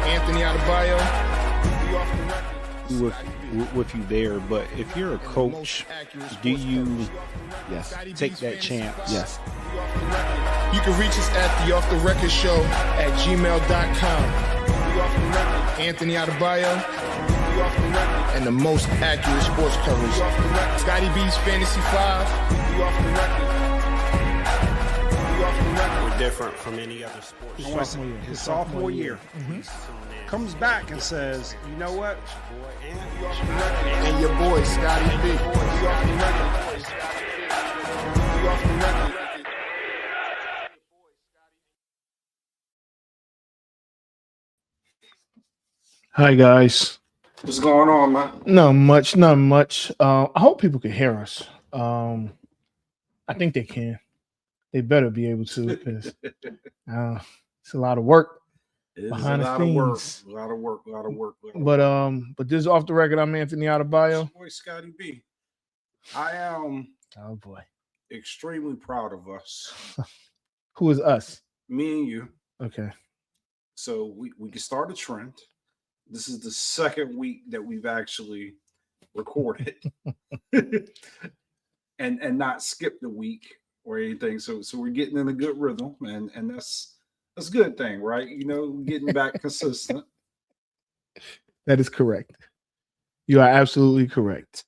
Anthony Adebayo. With you there, but if you're a coach, do you take that chance? Yes. You can reach us at the Off the Record Show at gmail.com. Anthony Adebayo, and the most accurate sports coverage. Scotty B's Fantasy 5. We're different from any other sports. His sophomore year. Comes back and says, you know what? And your boy, Scotty B. Hi guys. What's going on, man? Not much. I hope people can hear us. I think they can. They better be able to, because it's a lot of work behind the scenes. A lot of work. But this is Off the Record. I'm Anthony Adebayo. Boy, Scotty B. I am extremely proud of us. Who is us? Me and you. Okay. So we can start a trend. This is the second week that we've actually recorded and not skipped a week or anything. So we're getting in a good rhythm, and that's a good thing, right? You know, getting back consistent. That is correct. You are absolutely correct.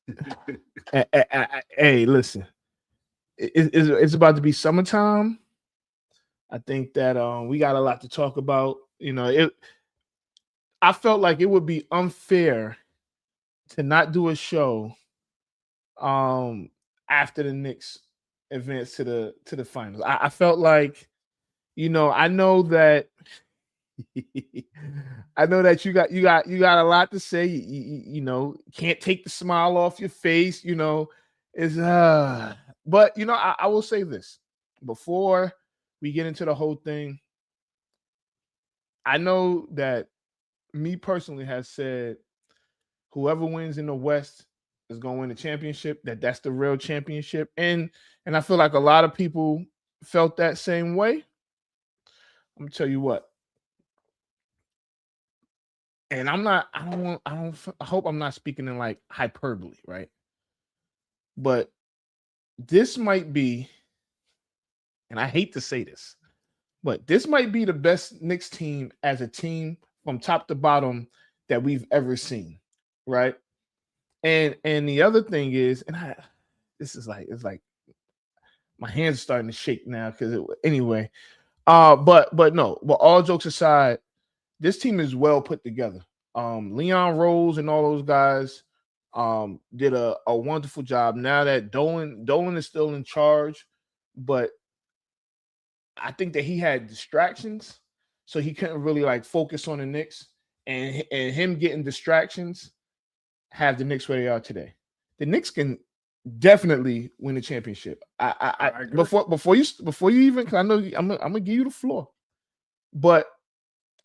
Hey, listen, it's about to be summertime. I think that we got a lot to talk about. You know, I felt like it would be unfair to not do a show after the Knicks advance to the finals. I felt like, you know, I know that you got a lot to say. You know, can't take the smile off your face. You know, but you know, I will say this before we get into the whole thing. I know that me personally has said whoever wins in the West is going to win the championship. That's the real championship, and I feel like a lot of people felt that same way. I'm gonna tell you what. And I hope I'm not speaking in like hyperbole, right? But this might be, and I hate to say this, but this might be the best Knicks team as a team from top to bottom that we've ever seen, right? And the other thing is, and it's like my hands are starting to shake now because anyway. But all jokes aside, this team is well put together. Leon Rose and all those guys did a wonderful job. Now that Dolan is still in charge, but I think that he had distractions, so he couldn't really like focus on the Knicks, and him getting distractions have the Knicks where they are today. The Knicks can definitely win the championship. I agree. Before you even, cause I know I'm gonna give you the floor, but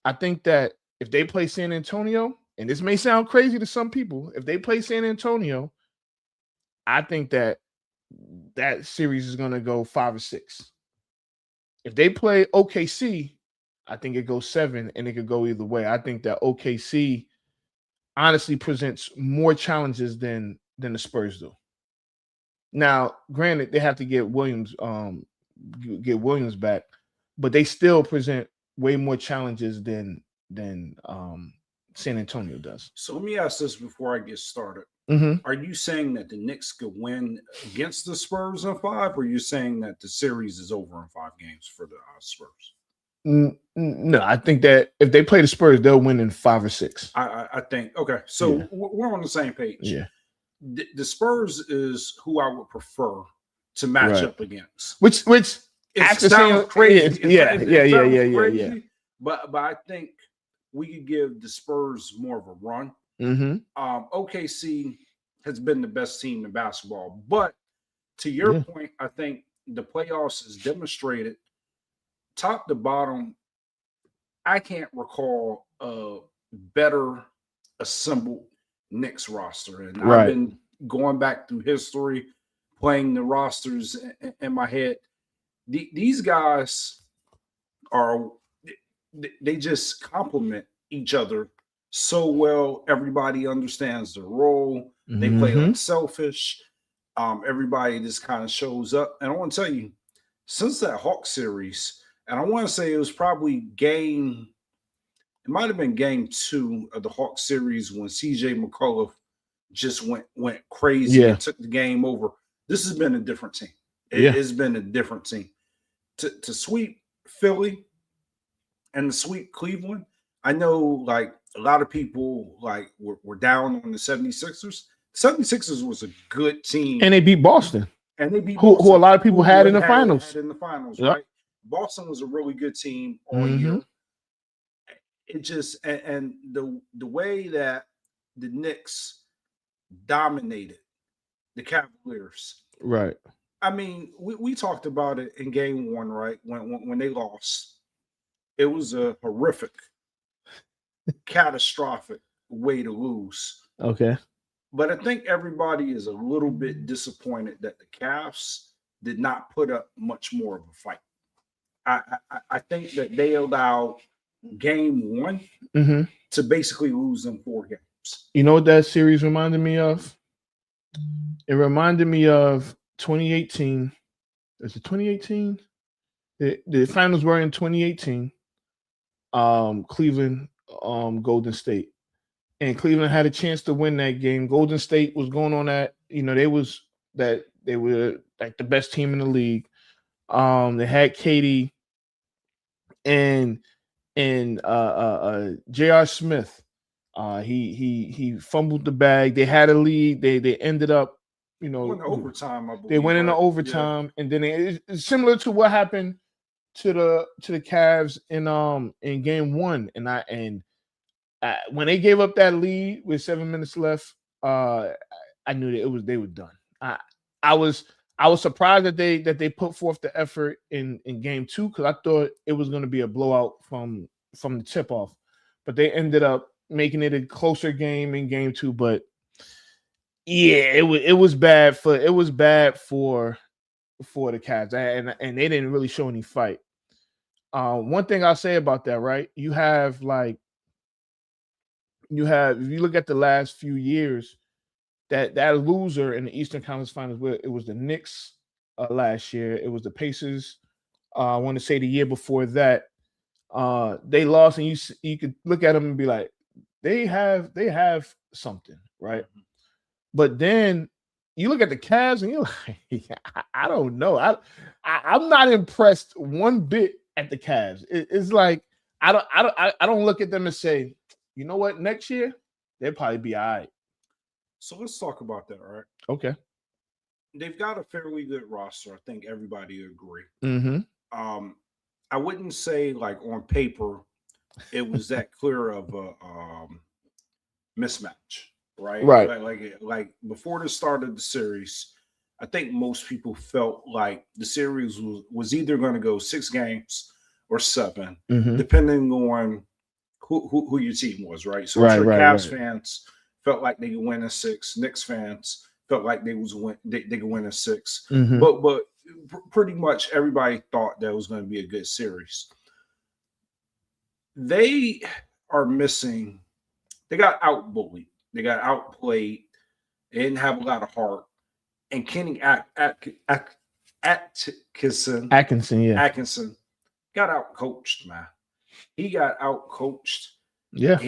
I think that if they play San Antonio, and this may sound crazy to some people, if they play San Antonio, I think that series is gonna go 5 or 6. If they play OKC, I think it goes 7, and it could go either way. I think that OKC honestly presents more challenges than the Spurs do. Now, granted, they have to get Williams back, but they still present way more challenges than San Antonio does. So let me ask this before I get started. Are you saying that the Knicks could win against the Spurs in 5, or are you saying that the series is over in 5 games for the Spurs? No, I think that if they play the Spurs, they'll win in 5 or 6. I think. Okay, so yeah. We're on the same page. Yeah. The Spurs is who I would prefer to match up against. Which it sounds crazy. Yeah. But I think we could give the Spurs more of a run. OKC has been the best team in basketball, but to your point, I think the playoffs has demonstrated top to bottom. I can't recall a better assembled Knicks roster, and I've been going back through history, playing the rosters in my head. These guys they just complement each other so well. Everybody understands their role. They play like selfish. Everybody just kind of shows up. And I want to tell you, since that Hawk series, and I want to say it was probably it might have been game 2 of the Hawk series when CJ McCullough just went crazy and took the game over. This has been a different team. It's been a different team. To sweep Philly and to sweep Cleveland, I know like a lot of people like were down on the 76ers. 76ers was a good team. And they beat Boston. And they beat who a lot of people had in the finals. Right? Boston was a really good team all year. It just and the way that the Knicks dominated the Cavaliers. Right. I mean, we talked about it in game 1, right? When they lost. It was a horrific, catastrophic way to lose. Okay. But I think everybody is a little bit disappointed that the Cavs did not put up much more of a fight. I think that they allowed game 1 to basically lose them 4 games. You know what that series reminded me of? It reminded me of 2018. Is it 2018? The finals were in 2018. Cleveland, Golden State. And Cleveland had a chance to win that game. Golden State was going on that, they were like the best team in the league. They had Katie and J.R. Smith. He fumbled the bag. They had a lead. They ended up, went into overtime. I believe, they went into overtime, and then it's similar to what happened to the Cavs in game 1. And when they gave up that lead with 7 minutes left, I knew that they were done. I was surprised that they put forth the effort in game 2 because I thought it was going to be a blowout from the tip off, but they ended up making it a closer game in game 2. But yeah, it was bad for the Cavs, and they didn't really show any fight. One thing I'll say about that, right? If you look at the last few years, that loser in the Eastern Conference Finals, where it was the Knicks last year, it was the Pacers. I want to say the year before that, they lost, and you could look at them and be like, they have something, right? But then you look at the Cavs, and you're like, I don't know, I'm not impressed one bit at the Cavs. It's like I don't look at them and say, you know what, next year they'll probably be all right. So let's talk about that, right? Okay. They've got a fairly good roster. I think everybody agree. I wouldn't say like on paper it was that clear of a mismatch, right? Right. Like before the start of the series, I think most people felt like the series was either going to go 6 games or 7, depending on who your team was, right? So Cavs fans felt like they could win a 6. Knicks fans felt like they could win a 6. But pretty much everybody thought that was going to be a good series. They are missing. They got outbullied. They got outplayed. They didn't have a lot of heart. And Kenny Atkinson got outcoached, man. He got outcoached. Yeah.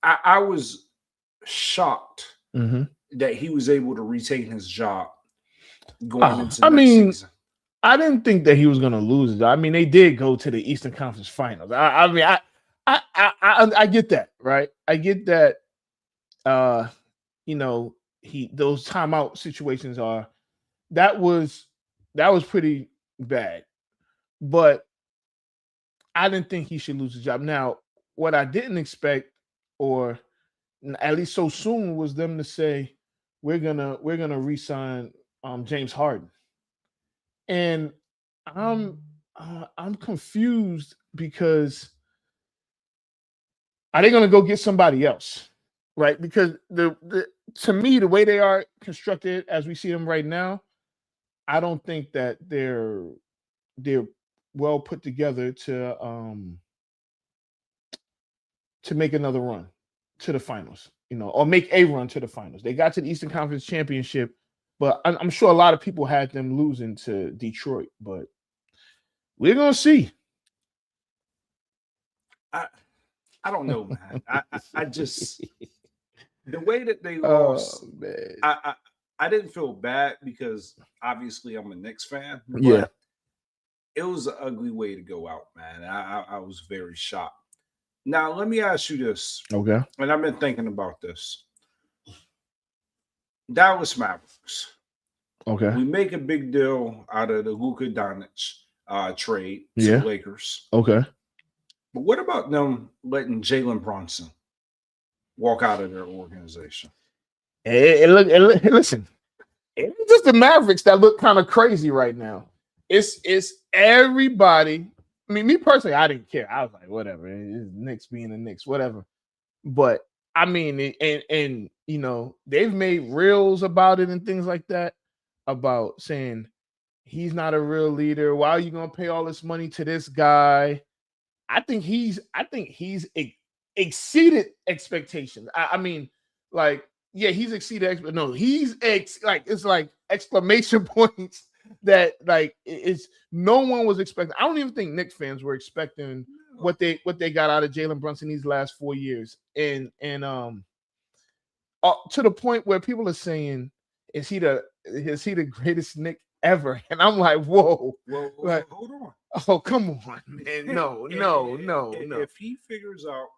I was shocked that he was able to retain his job going into next season. I didn't think that he was going to lose it. I mean, they did go to the Eastern Conference Finals. I get that, right? I get that. Those timeout situations that was pretty bad, but I didn't think he should lose his job. Now, what I didn't expect, or at least so soon, was them to say we're gonna re-sign James Harden, and I'm confused because are they gonna go get somebody else, right? Because to me, the way they are constructed as we see them right now, I don't think that they're well put together to to make another run to the finals, or make a run to the finals. They got to the Eastern Conference Championship, but I'm sure a lot of people had them losing to Detroit. But we're gonna see. I don't know, man. I just the way that they lost. Man. I didn't feel bad because obviously I'm a Knicks fan. But Yeah. It was an ugly way to go out, man. I was very shocked. Now, let me ask you this. Okay. And I've been thinking about this. Dallas Mavericks. Okay. We make a big deal out of the Luka Doncic trade to Yeah. the Lakers. Okay. But what about them letting Jalen Brunson walk out of their organization? Listen, it's just the Mavericks that look kind of crazy right now. It's everybody. I mean, me personally, I didn't care. I was like, whatever. It's Knicks being the Knicks, whatever. But I mean, and they've made reels about it and things like that, about saying he's not a real leader. Why are you gonna pay all this money to this guy? I think he's exceeded expectations. I mean, like, yeah, he's exceeded. No, he's it's like exclamation points that like it's no one was expecting. I don't even think Knicks fans were expecting what they got out of Jalen Brunson these last 4 years, and to the point where people are saying, is he the greatest Knick ever? And I'm like, whoa, like, hold on. Oh, come on, man. No. If he figures out,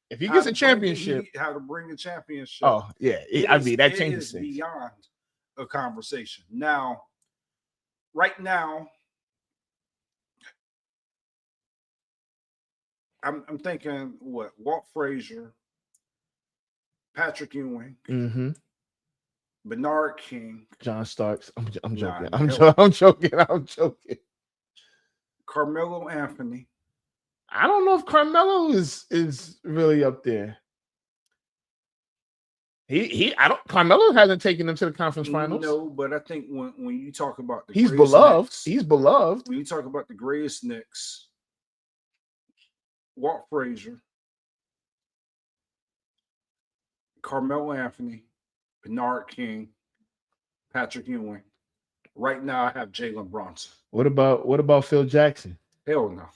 if he gets a championship, how to bring a championship. Oh, yeah. That changes things. Beyond a conversation. Now, right now, I'm thinking what? Walt Frazier, Patrick Ewing, Bernard King, John Starks. I'm joking. Nah, I'm joking. Carmelo Anthony. I don't know if Carmelo is really up there. Carmelo hasn't taken them to the conference finals. No, but I think when you talk about he's beloved. He's beloved. When you talk about the greatest Knicks, Walt Frazier, Carmelo Anthony, Bernard King, Patrick Ewing. Right now, I have Jalen Brunson. What about Phil Jackson? Hell no.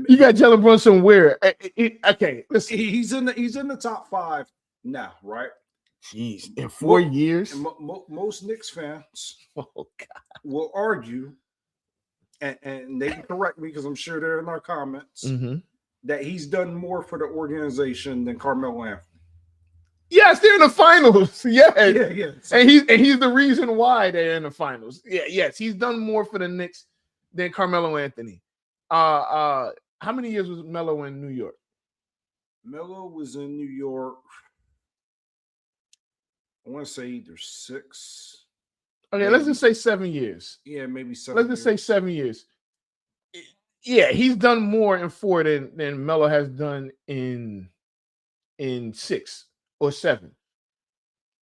You got Jalen Brunson where? Okay, listen. He's in the top 5 now, right? Jeez, in 4 years. Most Knicks fans God. will argue, and they can correct me because I'm sure they're in our comments, that he's done more for the organization than Carmelo Anthony. Yes, they're in the finals. Yes. Yeah. And he's the reason why they're in the finals. Yeah, yes, he's done more for the Knicks than Carmelo Anthony. How many years was Melo in New York? Melo was in New York, I want to say either 6. Okay, let's just say 7 years. Yeah, maybe 7. Let's just say 7 years. Yeah, he's done more in 4 than Melo has done in 6 or 7.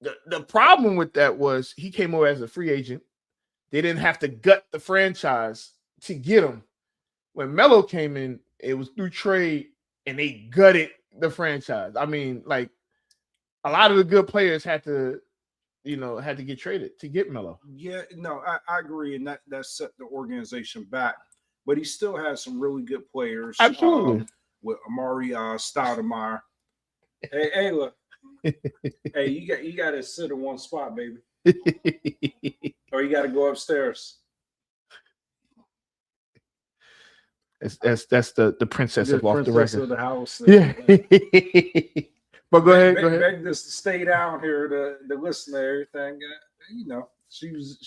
The problem with that was he came over as a free agent. They didn't have to gut the franchise to get him. When Melo came in, it was through trade, and they gutted the franchise. I mean, like, a lot of the good players had to get traded to get Melo. Yeah, no, I agree, and that set the organization back. But he still has some really good players. Absolutely. With Amari Stoudemire. Hey, look. Hey, you got to sit in one spot, baby. Or you got to go upstairs. That's the princess of off the record of the house. Yeah. But go ahead. Beg this to stay down here to listen to everything.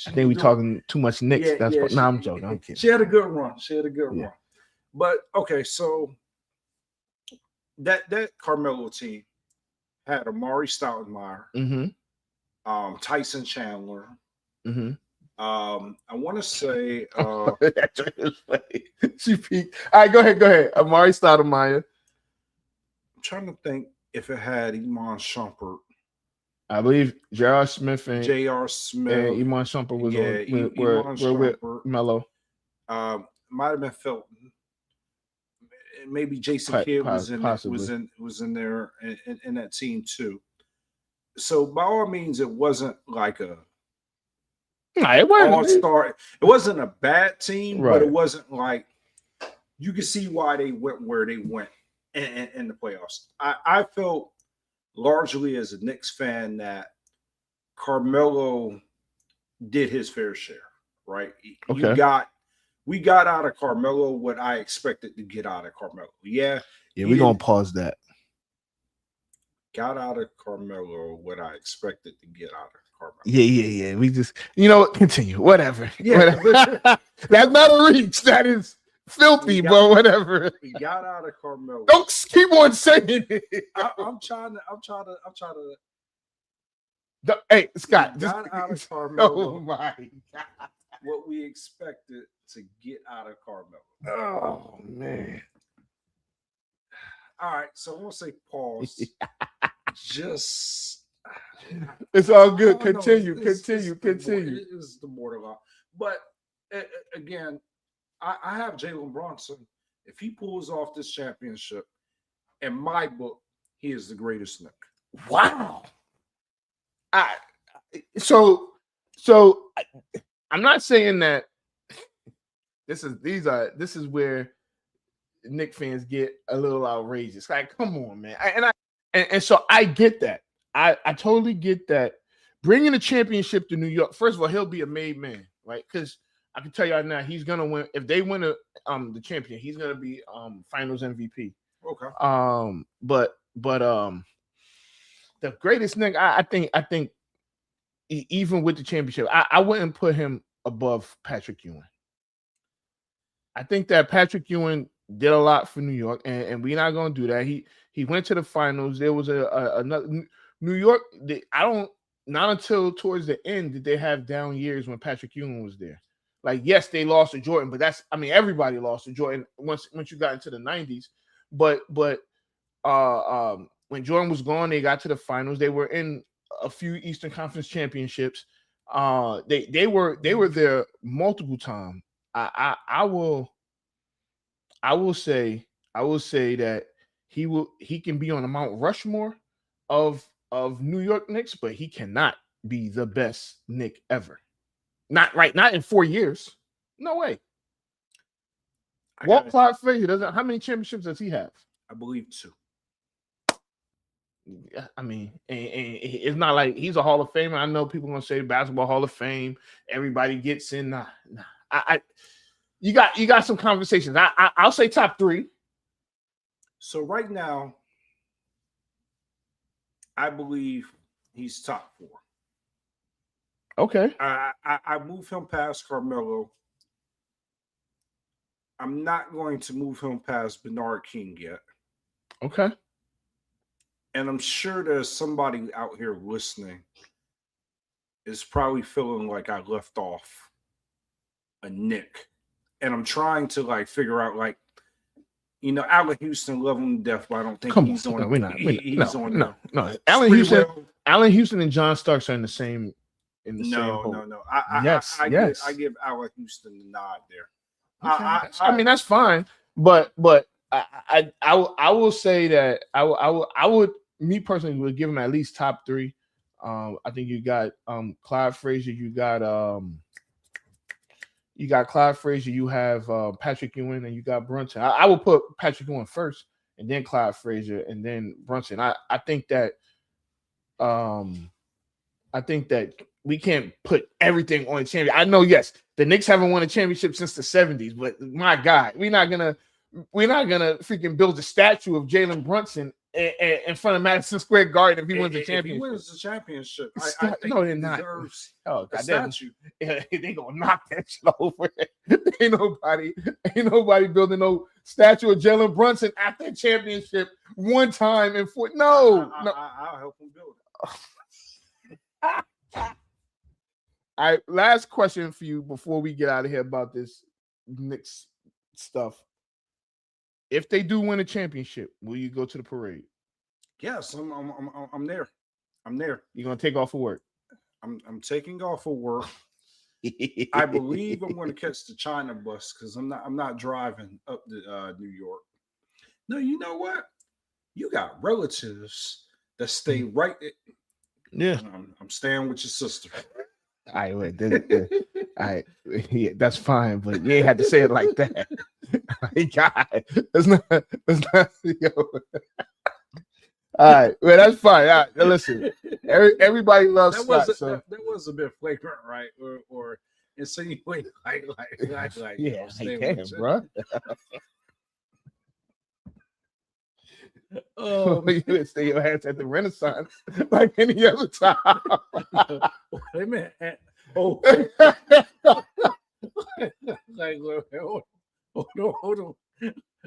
I think we talking too much Knicks. I'm joking. I'm kidding. She had a good run. Run. But okay, so that Carmelo team had Amari Stoudemire, Tyson Chandler. I want to say she peaked. All right, go ahead. Amari Stoudemire. I'm trying to think if it had Iman Shumpert. I believe J.R. Smith and J.R. Smith and Iman Shumpert was with Melo. Might have been Felton. maybe Jason Kidd was in there in that team too. So by all means, it wasn't like a all-star. It wasn't a bad team, but it wasn't like you could see why they went where they went in the playoffs. I felt largely as a Knicks fan that Carmelo did his fair share, right? Okay. We got out of Carmelo what I expected to get out of Carmelo. Yeah, we're gonna pause that. Got out of Carmelo what I expected to get out of Carmelo. Yeah. We just, continue. Whatever. Yeah, whatever. That's not a reach. That is filthy, but whatever. We got out of Carmelo. Don't keep on saying it. I'm trying to. Hey, Scott. Got out of Carmelo. Oh my God. What we expected to get out of Carmelo. Oh man. All right, so I'm gonna say pause. Just it's all good. Continue. It's the borderline. But again, I have Jalen Brunson. If he pulls off this championship, in my book, he is the greatest Knick. Wow. I'm not saying that this is where Knicks fans get a little outrageous. Like, come on, man. And so I get that. I totally get that. Bringing a championship to New York, first of all, he'll be a made man, right? Because I can tell you right now, he's gonna win. If they win the champion, he's gonna be Finals MVP. Okay. But the greatest Knick, I think even with the championship, I wouldn't put him above Patrick Ewing. I think that Patrick Ewing did a lot for New York, and we're not going to do that. He went to the finals. There was another New York. Not until towards the end did they have down years when Patrick Ewing was there. Like, yes, they lost to Jordan, but everybody lost to Jordan once you got into the 90s. But when Jordan was gone, they got to the finals. They were in a few Eastern Conference championships. They were there multiple times. I will say that he can be on the Mount Rushmore of New York Knicks, but he cannot be the best Knick ever. Not in 4 years. No way. Walt Clyde Frazier doesn't. How many championships does he have? I believe 2. I mean, and it's not like he's a Hall of Famer. I know people are gonna say Basketball Hall of Fame. Everybody gets in. Nah. You got some conversations. I'll say top 3. So right now, I believe he's top 4. Okay. I move him past Carmelo. I'm not going to move him past Bernard King yet. Okay. And I'm sure there's somebody out here listening is probably feeling like I left off a Knick. And I'm trying to figure out Allen Houston, love him to death, but I don't think he's on. No. Allen Houston and John Starks are in the same. No. I give Allen Houston the nod there. Okay. I mean, that's fine, but I will say that I would me personally would give him at least top 3. I think you got Clyde Frazier, you got Clyde Frazier, you have Patrick Ewing, and you got Brunson. I will put Patrick Ewing first, and then Clyde Frazier, and then Brunson. I think that we can't put everything on a champion. I know, yes, the Knicks haven't won a championship since the 70s, but my God, we're not gonna freaking build a statue of Jalen Brunson in front of Madison Square Garden if he wins the championship. If he wins the championship, I think no, they're not. Oh, God, statue. They gonna knock that shit over. Ain't nobody building no statue of Jalen Brunson after a championship one time in 4. No. I'll help him build it. All right, last question for you before we get out of here about this Knicks stuff. If they do win a championship, will you go to the parade? Yes, I'm there. I'm there. You're gonna take off of work. I'm taking off of work. I believe I'm going to catch the China bus because I'm not driving up to New York. No, you know what? You got relatives that stay right. Yeah. I'm staying with your sister. All right, wait. All right, yeah, that's fine, but you ain't had to say it like that. God, that's not, yo. All right, well, that's fine. All right, now listen, everybody loves Scott, so that was a bit flagrant, right? Or insinuate like yeah, stay damn, with you. bro. You didn't stay your ass at the Renaissance like any other time. Wait a minute. Oh, like hold on.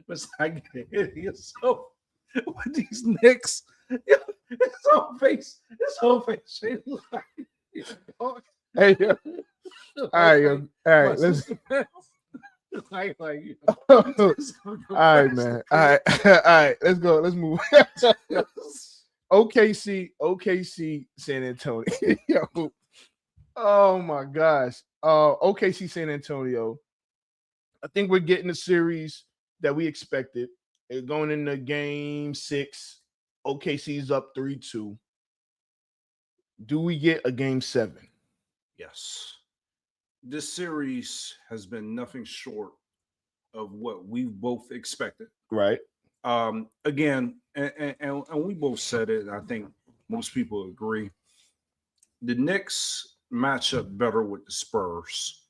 It's like yourself with these Knicks. His whole face. Shit look like. Hey, yo. All right, let's. like All right, man. All right, all right. Let's go. Let's move. OKC, San Antonio. Yo. Oh my gosh. OKC, San Antonio. I think we're getting the series that we expected. Going into game 6. OKC's up 3-2. Do we get a game 7? Yes. This series has been nothing short of what we've both expected. Right. Again, and we both said it. I think most people agree. The Knicks match up better with the Spurs.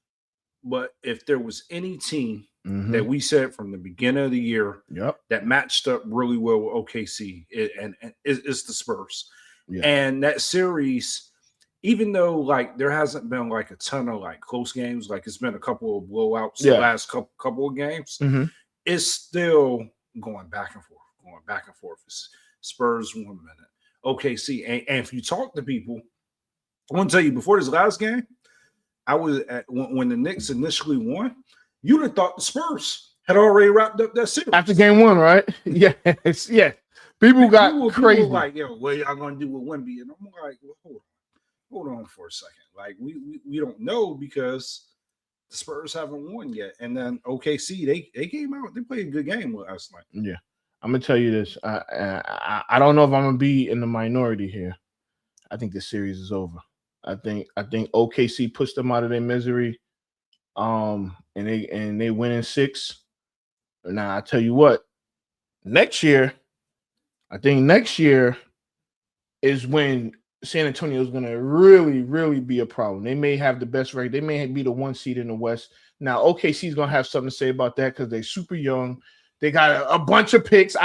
But if there was any team that we said from the beginning of the year that matched up really well with OKC, it's the Spurs. Yeah. And that series, even though like there hasn't been like a ton of like close games, like it's been a couple of blowouts the last couple of games, it's still going back and forth. It's Spurs 1 minute, OKC. And if you talk to people, I want to tell you, before this last game, I was at when the Knicks initially won, you'd have thought the Spurs had already wrapped up that series. After game 1, right? Yes, yeah. People got crazy. People like, yo, what y'all gonna do with Wemby? And I'm like, well, hold on for a second. Like, we don't know because the Spurs haven't won yet. And then OKC, they came out, they played a good game last night. Yeah. I'm gonna tell you this. I don't know if I'm gonna be in the minority here. I think the series is over. I think OKC pushed them out of their misery. And they win in 6. Now I tell you what, next year is when San Antonio is gonna really, really be a problem. They may have the best record. They may be the 1 seed in the West. Now OKC is gonna have something to say about that because they're super young. They got a bunch of picks.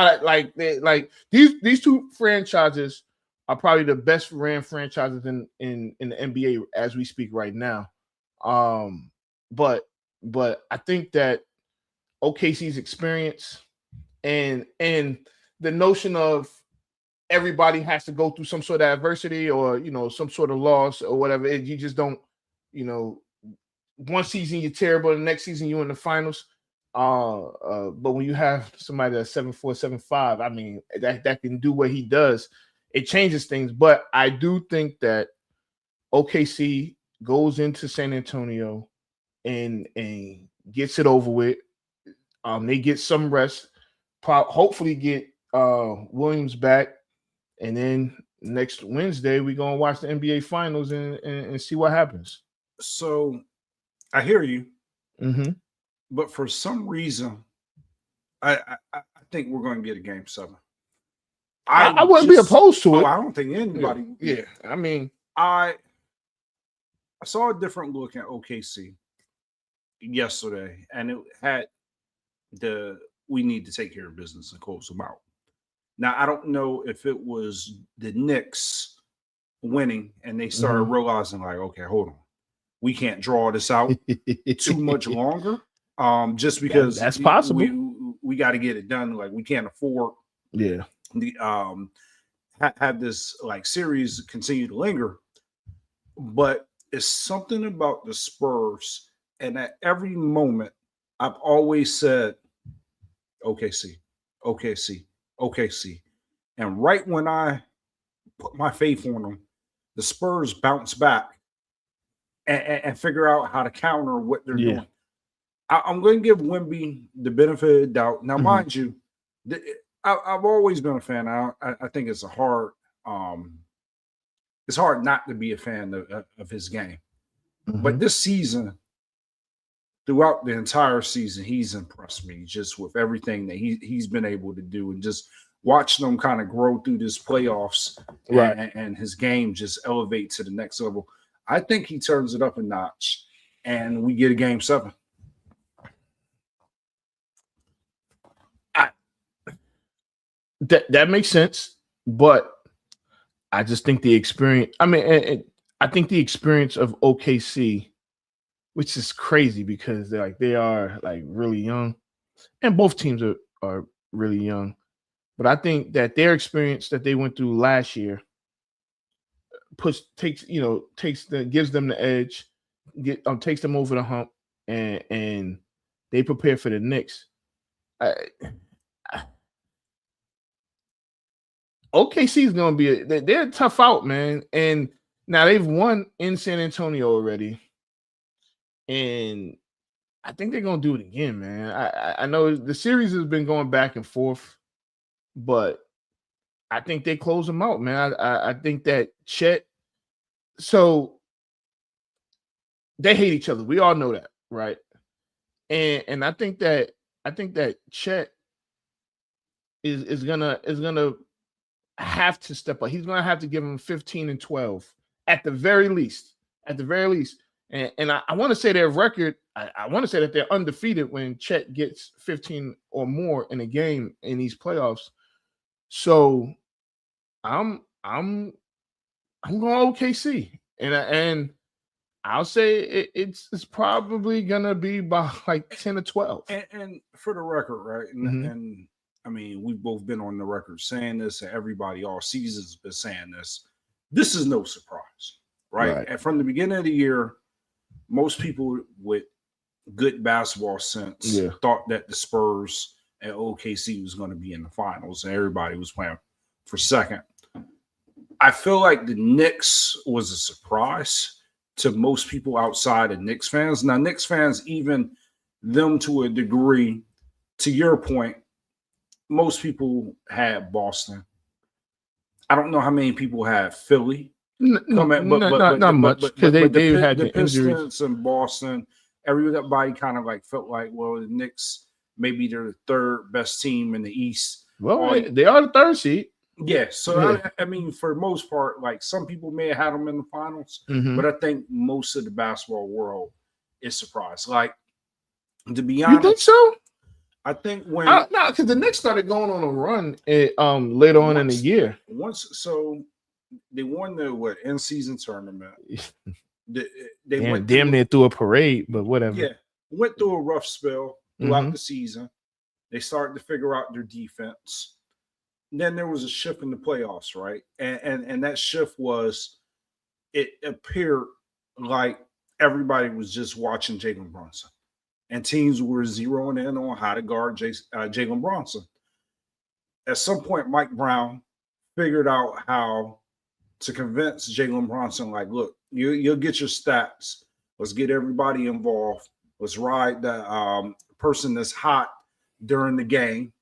These 2 franchises are probably the best ran franchises in the NBA as we speak right now. But I think that OKC's experience and the notion of everybody has to go through some sort of adversity or some sort of loss or whatever. You just don't, one season you're terrible, the next season you're in the finals. But when you have somebody that's 7'4", 7'5", I mean that can do what he does. It changes things, but I do think that OKC goes into San Antonio and gets it over with. They get some rest, hopefully get Williams back, and then next Wednesday we're gonna watch the NBA Finals and see what happens. So I hear you, but for some reason, I think we're going to get a game 7. I wouldn't be opposed to it. I don't think anybody. Yeah. I mean, I saw a different look at OKC yesterday, and it had we need to take care of business and close them out. Now, I don't know if it was the Knicks winning and they started realizing like, okay, hold on, we can't draw this out too much longer. Just because that's possible. We got to get it done. Like we can't afford the have this like series continue to linger. But it's something about the Spurs, and at every moment I've always said OKC. And right when I put my faith on them, the Spurs bounce back and figure out how to counter what they're doing. I'm going to give Wemby the benefit of the doubt. Now, mind you, I've always been a fan. I think it's hard not to be a fan of his game. But this season, throughout the entire season, he's impressed me just with everything that he's been able to do, and just watching him kind of grow through this playoffs, Right. and his game just elevate to the next level. I think he turns it up a notch, and we get a game 7. That makes sense, but I just think the experience. I mean, I think the experience of OKC, which is crazy because they are like really young, and both teams are really young. But I think that their experience that they went through last year gives them the edge, takes them over the hump, and they prepare for the Knicks. OKC is going to be they're tough out, man. And now they've won in San Antonio already, and I think they're going to do it again, man. I know the series has been going back and forth, but I think they close them out, man. I think that Chet. So they hate each other. We all know that, right? And I think that Chet is gonna have to step up. He's gonna have to give him 15 and 12 at the very least. At the very least. And I want to say their record. I want to say that they're undefeated when Chet gets 15 or more in a game in these playoffs. So I'm going OKC, and I'll say it's probably gonna be by like 10 or 12. And for the record, right? And I mean, we've both been on the record saying this, and everybody all season has been saying this. This is no surprise, right? And from the beginning of the year, most people with good basketball sense thought that the Spurs and OKC was going to be in the finals, and everybody was playing for second. I feel like the Knicks was a surprise to most people outside of Knicks fans. Now, Knicks fans, even them to a degree, to your point, most people had Boston. I don't know how many people had Philly. Not much, because they had the Pistons injuries. and Boston. Everybody kind of like felt like, well, the Knicks maybe they're the third best team in the East. Well, they are the third seed. Yeah, so I mean, for the most part, like some people may have had them in the finals, but I think most of the basketball world is surprised. Like, to be honest, you think so? I think when because the Knicks started going on a run later on in the year. So they won the in-season tournament. They went damn near through a parade, but whatever. Yeah, went through a rough spell throughout the season. They started to figure out their defense. Then there was a shift in the playoffs, right? And that shift was, it appeared like everybody was just watching Jalen Brunson, and teams were zeroing in on how to guard Jalen Brunson. At some point, Mike Brown figured out how to convince Jalen Brunson, like, look, you'll get your stats. Let's get everybody involved. Let's ride the person that's hot during the game.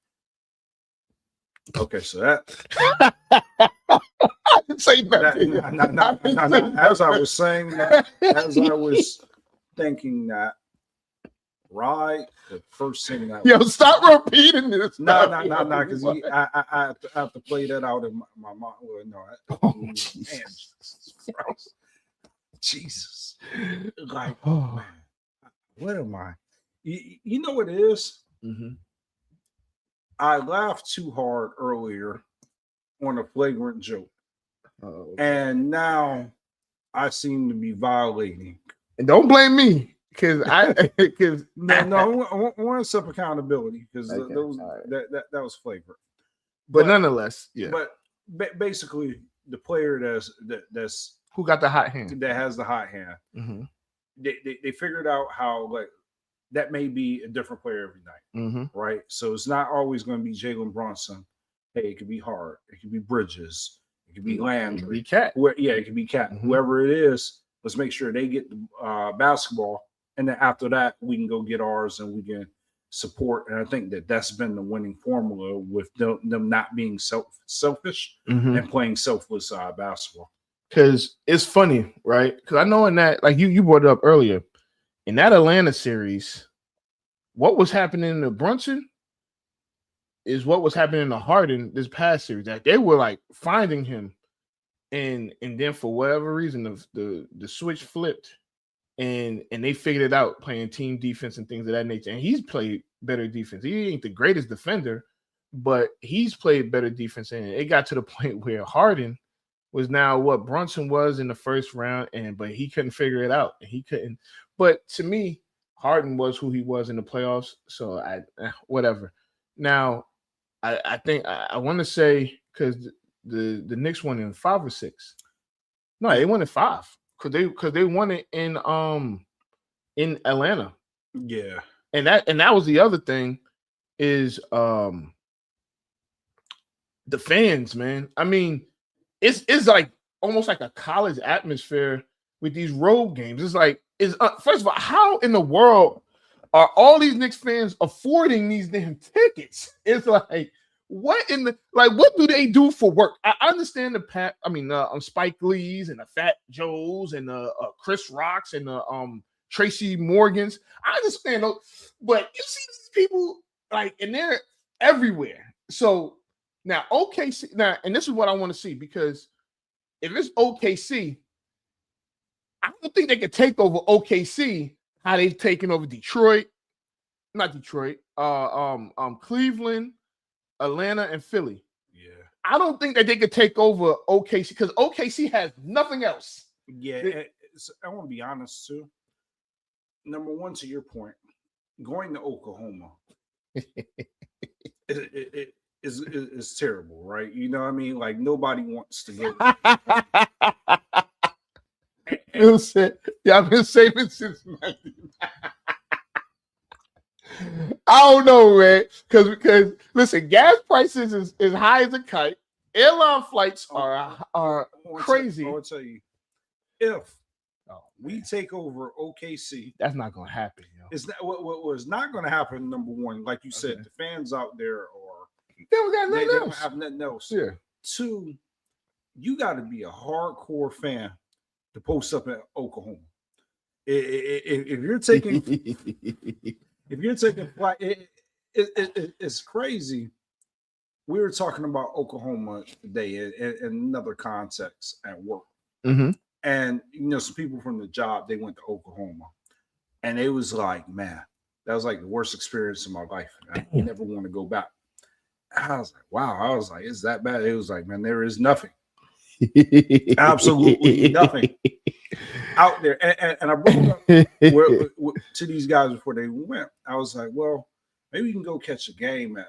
Okay, so that I didn't say nothing. As I was saying that, as I was thinking that, right, the first thing that stop repeating this. No, because I have to play that out in my mind. Well, no, Jesus, like, man, what am I? You know what it is? I laughed too hard earlier on a flagrant joke. And now I seem to be violating. And don't blame me, because I want some accountability, because that was flagrant. But nonetheless, But basically, the player that's who got the hot hand, that has the hot hand, they figured out how, like, that may be a different player every night, right? So it's not always going to be Jalen Brunson. Hey, it could be Hart. It could be Bridges. It could be Landry. It could be Cat. It could be Cat. Whoever it is, let's make sure they get the basketball. And then after that, we can go get ours, and we can support, and I think that's been the winning formula with them not being selfish and playing selfless basketball. Because it's funny, right? Because I know in that, like you brought it up earlier, in that Atlanta series, what was happening to Brunson is what was happening to Harden this past series. That they were like finding him, and then for whatever reason, the switch flipped, and they figured it out playing team defense and things of that nature. And he's played better defense. He ain't the greatest defender, but he's played better defense. And it got to the point where Harden was now what Brunson was in the first round, but he couldn't figure it out. He couldn't. But to me, Harden was who he was in the playoffs. So whatever. Now, I think I want to say because the Knicks won in 5 or 6. No, they won in 5 because they won it in Atlanta. Yeah, and that was the other thing is the fans, man. I mean, it's like almost like a college atmosphere with these road games. It's like first of all, how in the world are all these Knicks fans affording these damn tickets? It's like, what do they do for work? I understand Spike Lee's and the Fat Joes and the Chris Rocks and the Tracy Morgans. I understand those, but you see these people and they're everywhere. So now OKC, and this is what I want to see, because if it's OKC, I don't think they could take over OKC how they've taken over Cleveland, Atlanta, and Philly. Yeah. I don't think that they could take over OKC because OKC has nothing else. Yeah, I want to be honest too. Number one, to your point, going to Oklahoma is terrible, right? You know what I mean? Like, nobody wants to go. Bill said, "Yeah, I've been saving since 19." I don't know, man. Because listen, gas prices is high as a kite. Airline flights are crazy. I will tell you, if we take over OKC, that's not going to happen. It's not what was not going to happen. Number one, like you said, the fans out there they don't have nothing else. Yeah. 2, you got to be a hardcore fan to post up at Oklahoma. If you're taking flight, it's crazy. We were talking about Oklahoma today in another context at work. Mm-hmm. And some people from the job, they went to Oklahoma, and it was like, man, that was like the worst experience of my life. I never want to go back. I was like, wow. I was like, is that bad? It was like, man, there is nothing, absolutely nothing out there. And I brought it up to these guys before they went. I was like, well, maybe we can go catch a game at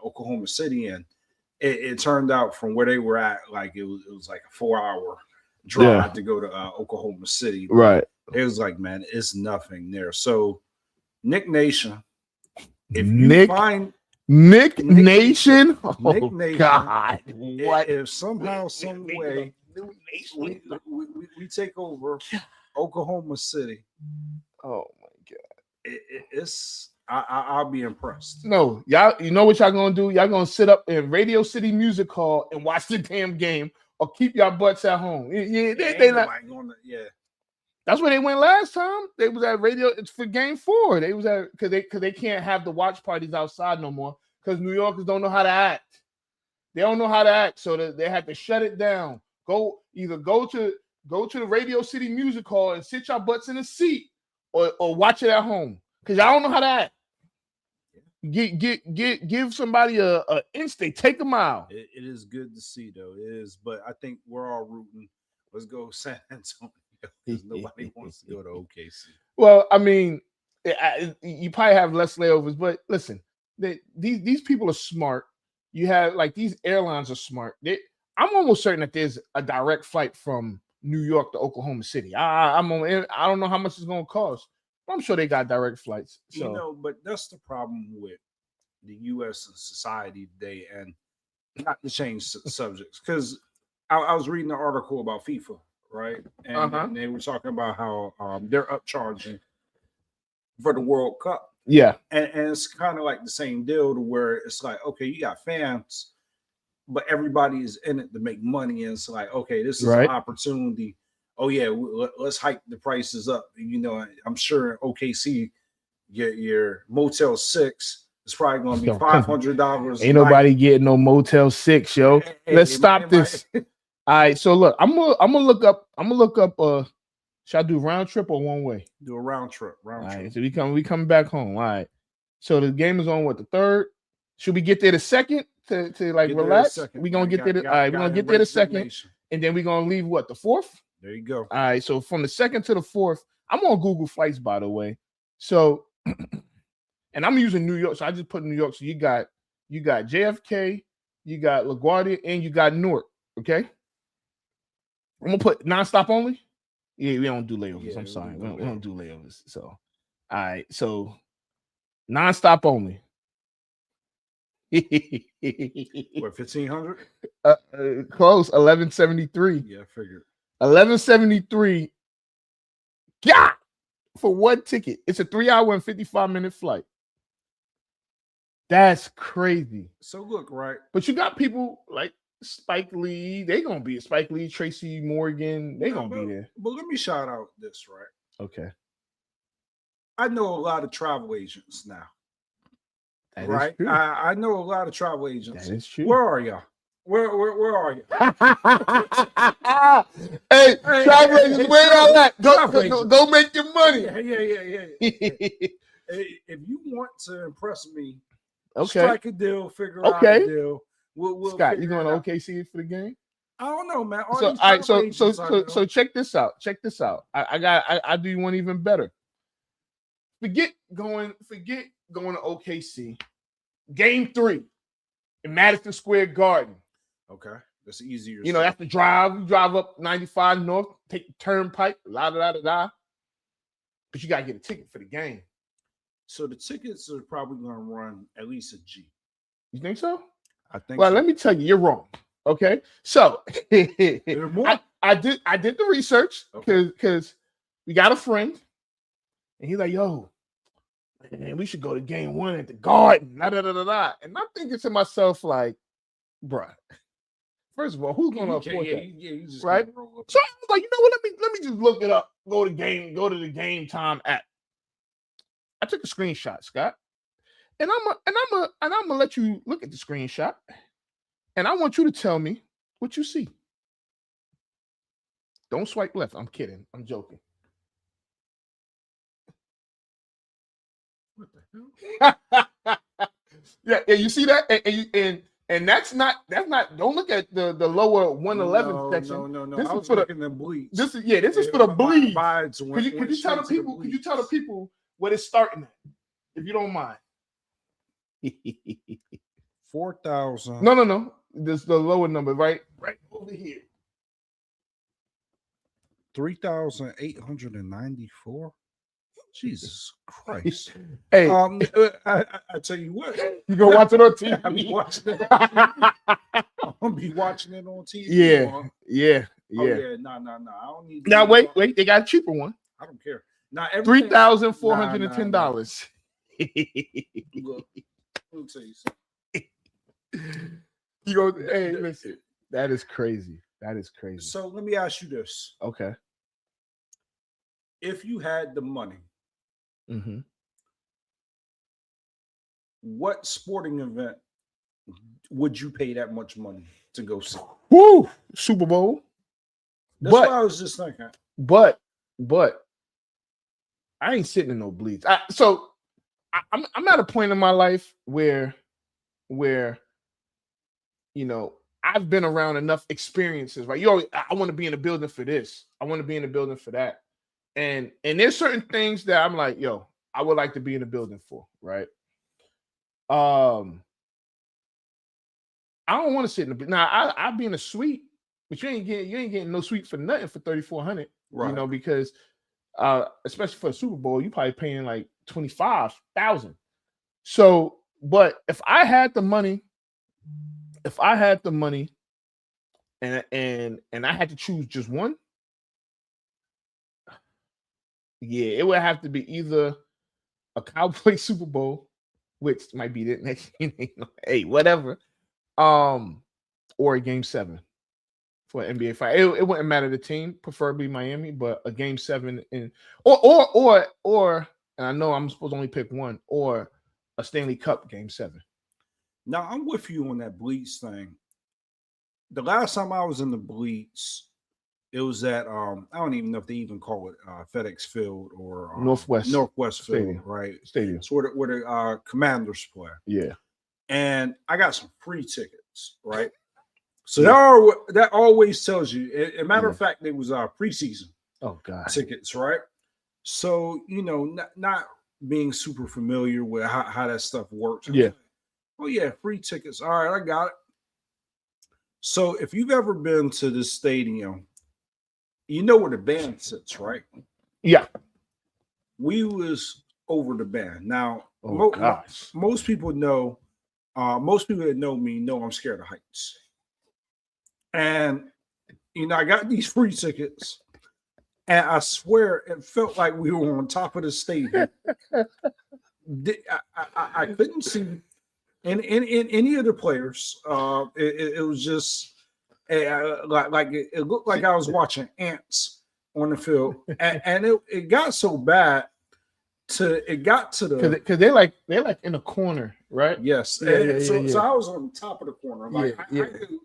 Oklahoma City. And it turned out from where they were at, like it was like a 4-hour drive to go to Oklahoma City. Right. It was like, man, it's nothing there. So Nick Nation, if you find Nick Nation, Nick Nation, God, what if somehow, some way we take over Oklahoma City? Oh my God, it's I'll be impressed. No, y'all, you know what y'all gonna do? Y'all gonna sit up in Radio City Music Hall and watch the damn game, or keep y'all butts at home. Yeah, they not. Yeah, that's where they went last time. They was at Radio. It's for Game 4. They was at because they can't have the watch parties outside no more because New Yorkers don't know how to act. They don't know how to act, so they had to shut it down. Go to the Radio City Music Hall and sit your butts in a seat, or watch it at home because y'all don't know how to act. Give somebody a instinct. Take a mile. It is good to see, though. It is, but I think we're all rooting. Let's go San Antonio because nobody wants to go to OKC. Well, I mean, you probably have less layovers, but listen, these people are smart. You have these airlines are smart. I'm almost certain that there's a direct flight from New York to Oklahoma City. I don't know how much it's going to cost. I'm sure they got direct flights. So. But that's the problem with the U.S. and society today, and not to change subjects, because I was reading an article about FIFA, right? And they were talking about how they're upcharging for the World Cup. Yeah. And it's kind of like the same deal to where it's like, okay, you got fans, but everybody is in it to make money. And it's like, okay, this is an opportunity. Oh, yeah, let's hike the prices up. You know, I'm sure OKC, your Motel 6 is probably going to be $500. Ain't nobody getting no Motel 6, yo. Let's stop this. All right, so look, I'm gonna look up. Should I do round trip or one way? Do a round trip. All right, so we come back home. All right. So the game is on what, the 3rd? Should we get there the 2nd to like relax? We're gonna get there. All right, we're gonna get there the 2nd, and then we're gonna leave what, the 4th? There you go. All right, so from the 2nd to the 4th, I'm on Google Flights, by the way. So, and I'm using New York, so I just put New York. So you got JFK, you got LaGuardia, and you got Newark. Okay, I'm gonna put nonstop only. Yeah, we don't do layovers. I'm sorry, we don't do layovers. So, all right, so nonstop only. What, 1,500? Close, 1173. Yeah, I figured. 1173. Yeah, for one ticket. It's a 3-hour and 55-minute flight. That's crazy. So look, right? But you got people like Spike Lee. They gonna be Spike Lee, Tracy Morgan. They gonna be there. But let me shout out this, right? Okay. I know a lot of travel agents now. That right? I know a lot of travel agents. That is true. Where are y'all? Where are you? Hey, travel agents, where y'all at? Go make your money. Yeah. If you want to impress me, okay, strike a deal, figure out a deal. We'll Scott, you going to OKC for the game? I don't know, man. So check this out. I do you one even better. Forget going to OKC. Game 3 in Madison Square Garden. Okay, that's easier. You know, that's the drive. You drive up 95 North, take the turnpike, But you gotta get a ticket for the game. So the tickets are probably going to run at least a G. You think so? I think. Well, let me tell you, you're wrong. Okay, so I did the research because we got a friend, and he's like, "Yo, man, we should go to game 1 at the Garden." And I'm thinking to myself, like, bruh, first of all, who's gonna afford that? Right? So I was like, you know what? Let me just look it up. Go to the Game Time app. I took a screenshot, Scott, and I'm gonna let you look at the screenshot, and I want you to tell me what you see. Don't swipe left. I'm kidding. I'm joking. What the hell? Yeah, you see that? And that's not. Don't look at the lower 111 section. No. This I is was for looking at bleeds. This is for the bleeds. Could you tell the people? Could you tell the people what it's starting at, if you don't mind? 4,000. No. This is the lower number, right over here. 3,894. Jesus Christ! Hey, I tell you what, you gonna watch it on TV? I'll be watching it. I'm gonna be watching it on TV. Yeah. Oh, yeah. No. I don't need. Now wait. They got a cheaper one. I don't care. Now $3,410. Look, let me tell you something. You go. Hey, listen. That is crazy. So let me ask you this. Okay. If you had the money, what sporting event would you pay that much money to go see? Woo! Super Bowl. That's what I was just thinking. But I ain't sitting in no bleeds. I'm at a point in my life where you know, I've been around enough experiences, right? I want to be in the building for this. I want to be in the building for that. And there's certain things that I'm like, yo, I would like to be in the building for, right? I don't want to sit in the now. I'll be in a suite, but you ain't getting no suite for nothing for $3,400, right? You know, because especially for a Super Bowl, you probably paying like $25,000. So, but if I had the money, and I had to choose just one, yeah, it would have to be either a Cowboy Super Bowl, which might be the next. Hey, whatever. Or a Game 7 for an NBA fight. It wouldn't matter the team, preferably Miami, but a Game 7 in or and I know I'm supposed to only pick one, or a Stanley Cup Game 7. Now I'm with you on that Bleeds thing. The last time I was in the Bleeds, it was at I don't even know if they even call it FedEx Field or Northwest Stadium. Field, right? Stadium. It's where the Commanders play. Yeah. And I got some free tickets, right? So that always tells you. As a matter of fact, it was preseason. Oh God. Tickets, right? So not being super familiar with how that stuff works. Yeah. Oh yeah, free tickets. All right, I got it. So if you've ever been to this stadium, you know where the band sits, right? Yeah. We was over the band. Now, gosh. Most people know. Most people that know me know I'm scared of heights. And I got these free tickets, and I swear it felt like we were on top of the stadium. I couldn't see in any of the players. It was just like it looked like I was watching ants on the field, and it got so bad. It got to the because they're like in a corner, right? Yes. So I was on the top of the corner. Like I knew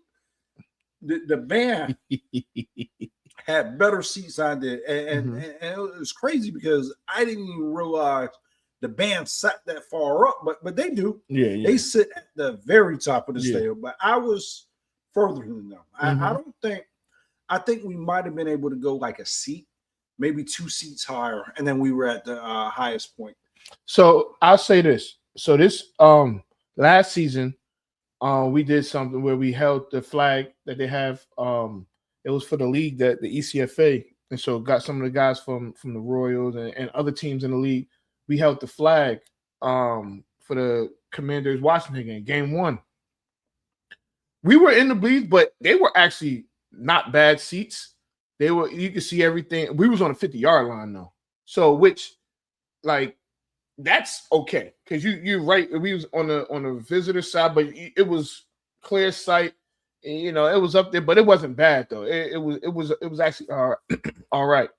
the band had better seats than I did, and it was crazy because I didn't even realize the band sat that far up, but they do. Yeah. They sit at the very top of the stadium, but I was further than them. I think we might have been able to go like a seat, maybe 2 seats higher, and then we were at the highest point. So I'll say this. So this last season, we did something where we held the flag that they have. It was for the league, that the ECFA, and so got some of the guys from the Royals and other teams in the league. We held the flag for the Commanders Washington game 1. We were in the bleeds, but they were actually not bad seats. You could see everything. We was on the 50-yard line though, so which like that's okay because you're right. We was on the visitor side, but it was clear sight. It was up there, but it wasn't bad though. It was actually all right.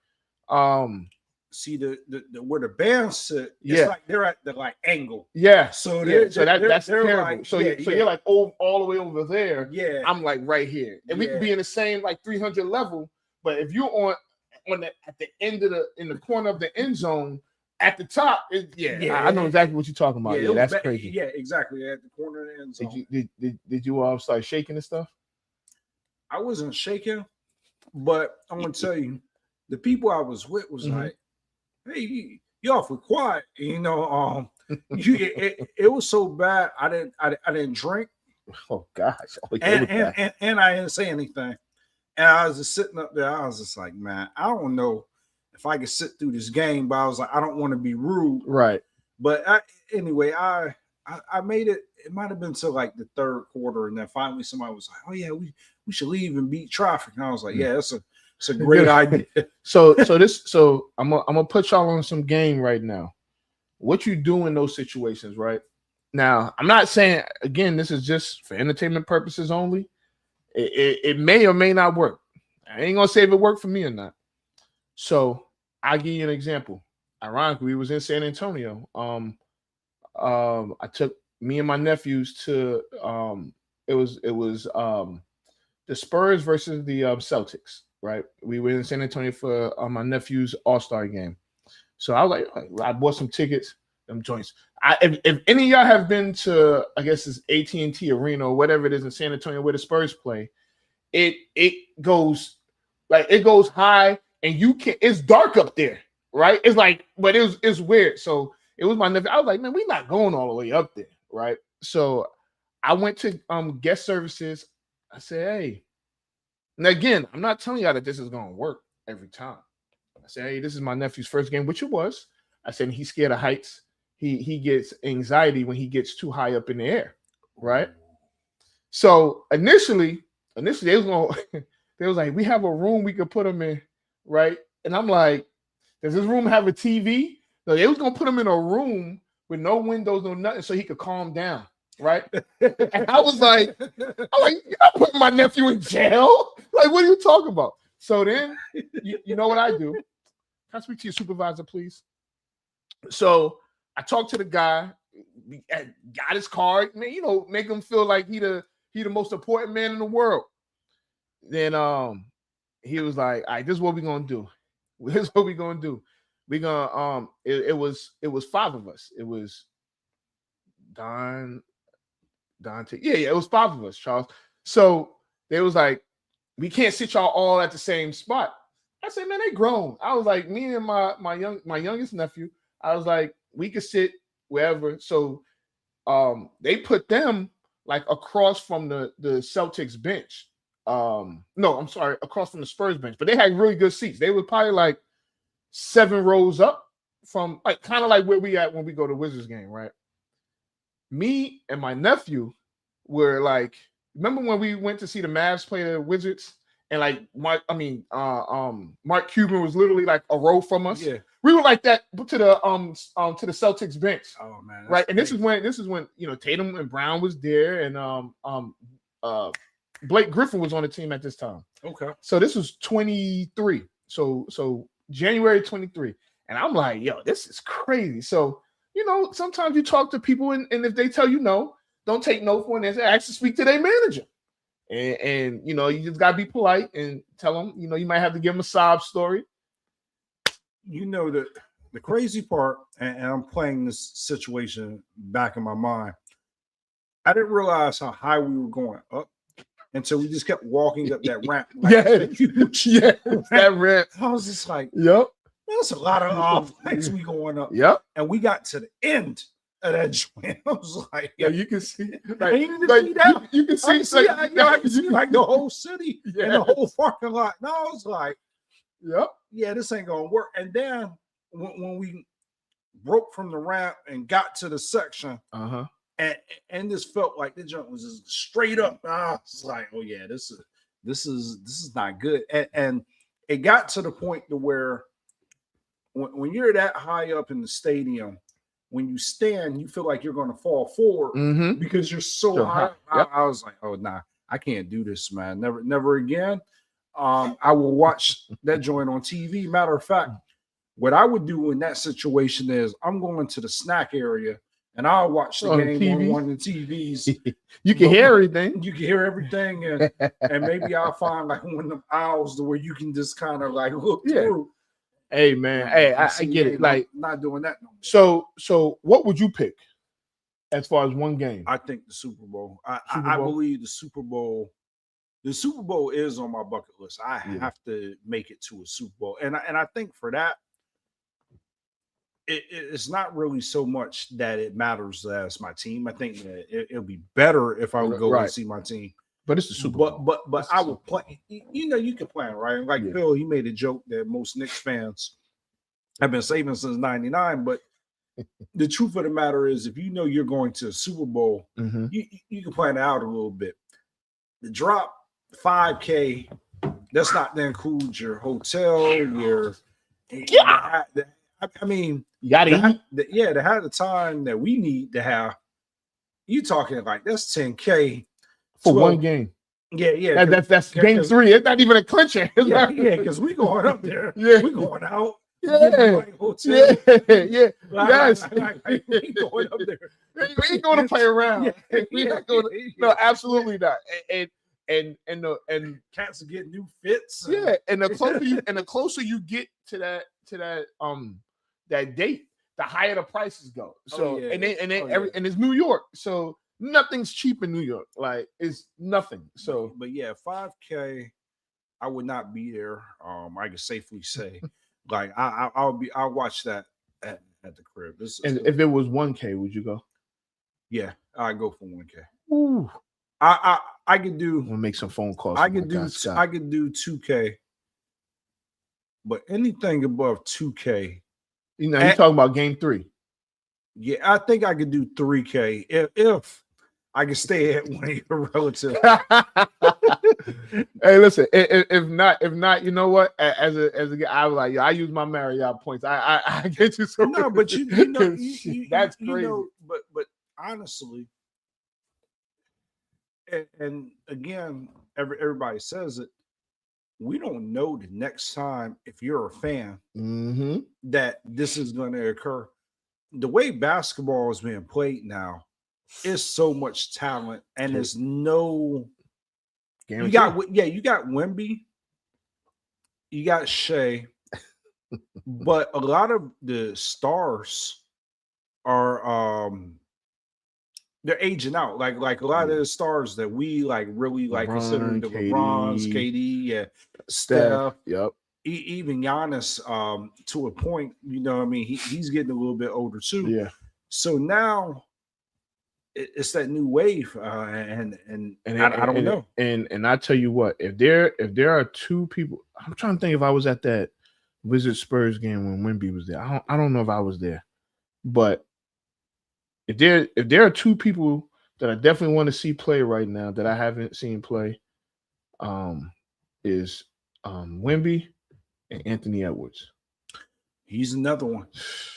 See the where the band sit. It's like they're at the angle. Yeah. So that's terrible. Like, so you're like all the way over there. Yeah. I'm like right here, and we could be in the same like 300 level. But if you're at the end in the corner of the end zone at the top, I know exactly what you're talking about. Yeah, that's crazy. Yeah, exactly. At the corner of the end zone. Did you all start shaking and stuff? I wasn't shaking, but I'm gonna tell you, the people I was with was like, "Hey, you awfully quiet." It was so bad. I didn't drink. Oh gosh! And I didn't say anything. And I was just sitting up there. I was just like, man, I don't know if I could sit through this game, but I was like, I don't want to be rude. Right. But anyway, I made it. It might have been to like the third quarter. And then finally somebody was like, oh, yeah, we should leave and beat traffic. And I was like, yeah, it's a great idea. So I'm gonna put y'all on some game right now. What you do in those situations, right? Now, I'm not saying, again, this is just for entertainment purposes only. It may or may not work. I ain't gonna say if it worked for me or not. So I'll give you an example. Ironically, we was in San Antonio. I took me and my nephews to it was the Spurs versus the Celtics, right? We were in San Antonio for my nephew's All-Star game. So I was like, I bought some tickets, them joints. If any of y'all have been to, I guess it's AT&T Arena or whatever it is in San Antonio where the Spurs play, it goes high and it's dark up there, right? It's like, but it's weird. So it was my nephew. I was like, man, we're not going all the way up there, right? So I went to guest services. I said, hey, and again, I'm not telling y'all that this is gonna work every time. I said, hey, this is my nephew's first game, which it was. I said he's scared of heights. He gets anxiety when he gets too high up in the air, right? So initially they was like, we have a room we could put him in, right? And I'm like, does this room have a TV? So they was gonna put him in a room with no windows, no nothing, so he could calm down, right? And I was like, you're not putting my nephew in jail. Like, what are you talking about? So then, you know what I do? Can I speak to your supervisor, please? So I talked to the guy, got his card, man, make him feel like he the most important man in the world. Then he was like, all right, this is what we're gonna do. This is what we're gonna do. We're gonna it was 5 of us. It was Dante. Yeah, it was 5 of us, Charles. So they was like, we can't sit y'all all at the same spot. I said, man, they grown. I was like, me and my youngest nephew, I was like, we could sit wherever. So they put them like across from the Celtics bench. No, I'm sorry, across from the Spurs bench, but they had really good seats. They were probably like 7 rows up from like kind of like where we at when we go to Wizards game, right? Me and my nephew were like, remember when we went to see the Mavs play the Wizards, and like Mark Cuban was literally like a row from us. Yeah, we were like that to the Celtics bench. Oh man, right. And this is when Tatum and Brown was there, and Blake Griffin was on the team at this time. Okay, so this was 23. So January 23, and I'm like, yo, this is crazy. So sometimes you talk to people, and if they tell you no, don't take no for an answer. Actually speak to their manager. And you just gotta be polite and tell them, you might have to give them a sob story. The crazy part, and I'm playing this situation back in my mind. I didn't realize how high we were going up until we just kept walking up that ramp. That ramp. I was just like, yep. That's a lot of lights we going up. Yep. And we got to the end of that joint. I was like, yeah, you can see. You can see I can see like the whole city and the whole parking lot. And I was like, yep. Yeah, this ain't gonna work. And then when we broke from the ramp and got to the section, and this felt like the jump was just straight up. I was like, oh yeah, this is not good. And it got to the point to where when you're that high up in the stadium, when you stand, you feel like you're going to fall forward because you're so high. Yep. I was like, oh, nah, I can't do this, man. Never again. I will watch that joint on TV. Matter of fact, what I would do in that situation is I'm going to the snack area and I'll watch the game on one of the TVs. You can hear everything. You can hear everything. And maybe I'll find like one of them aisles to where you can just kind of like look through. Hey man, I get it. Like not doing that no more. So what would you pick as far as one game? I think the Super Bowl. I believe the Super Bowl. The Super Bowl is on my bucket list. I have to make it to a Super Bowl, and I think for that, it's not really so much that it matters as my team. I think that it'll be better if I would go and see my team. But it's the Super Bowl. But I will play. You can plan, right? Like Phil, he made a joke that most Knicks fans have been saving since '99. But the truth of the matter is, if you know you're going to a Super Bowl, you can plan it out a little bit. The drop $5K. That's not to include your hotel, I mean, you gotta eat. To have the time that we need to have. You talking like that's $10K. For 12. One game. Yeah. That's game 3. It's not even a clincher. Because we going up there. Yeah. We going out. Yeah. Hotel. Yeah. Yes. We going up there. We ain't going to play around. We not going to. No, absolutely not. And cats get new fits. Yeah. And the closer you get to that date, the higher the prices go. So and it's New York. So nothing's cheap in New York. Like it's nothing. So, but yeah, $5K, I would not be there. I can safely say, like I'll watch that at the crib. And if it was $1K, would you go? Yeah, I go for $1K. Ooh, I could do. I'm gonna make some phone calls. I could do $2K, but anything above $2K, you're talking about game 3. Yeah, I think I could do $3K if I can stay at one of your relatives. Hey, listen. If not, you know what? As a guy, I was like, I use my Marriott points. I get you some. No, but you know, that's you crazy. know, but honestly, and again, everybody says it. We don't know the next time, if you're a fan, that this is going to occur. The way basketball is being played now, is so much talent, and there's no. Guarantee. You got Wemby, you got Shea, but a lot of the stars are they're aging out. Like a lot of the stars that we really considering the LeBrons, KD, yeah, Steph. Yep. Even Giannis, to a point, you know what I mean? He's getting a little bit older too. Yeah. So now it's that new wave, and I don't know. And I tell you what, if there are two people, I'm trying to think if I was at that Wizards Spurs game when Wemby was there. I don't know if I was there, but if there are two people that I definitely want to see play right now that I haven't seen play, is Wemby and Anthony Edwards. He's another one,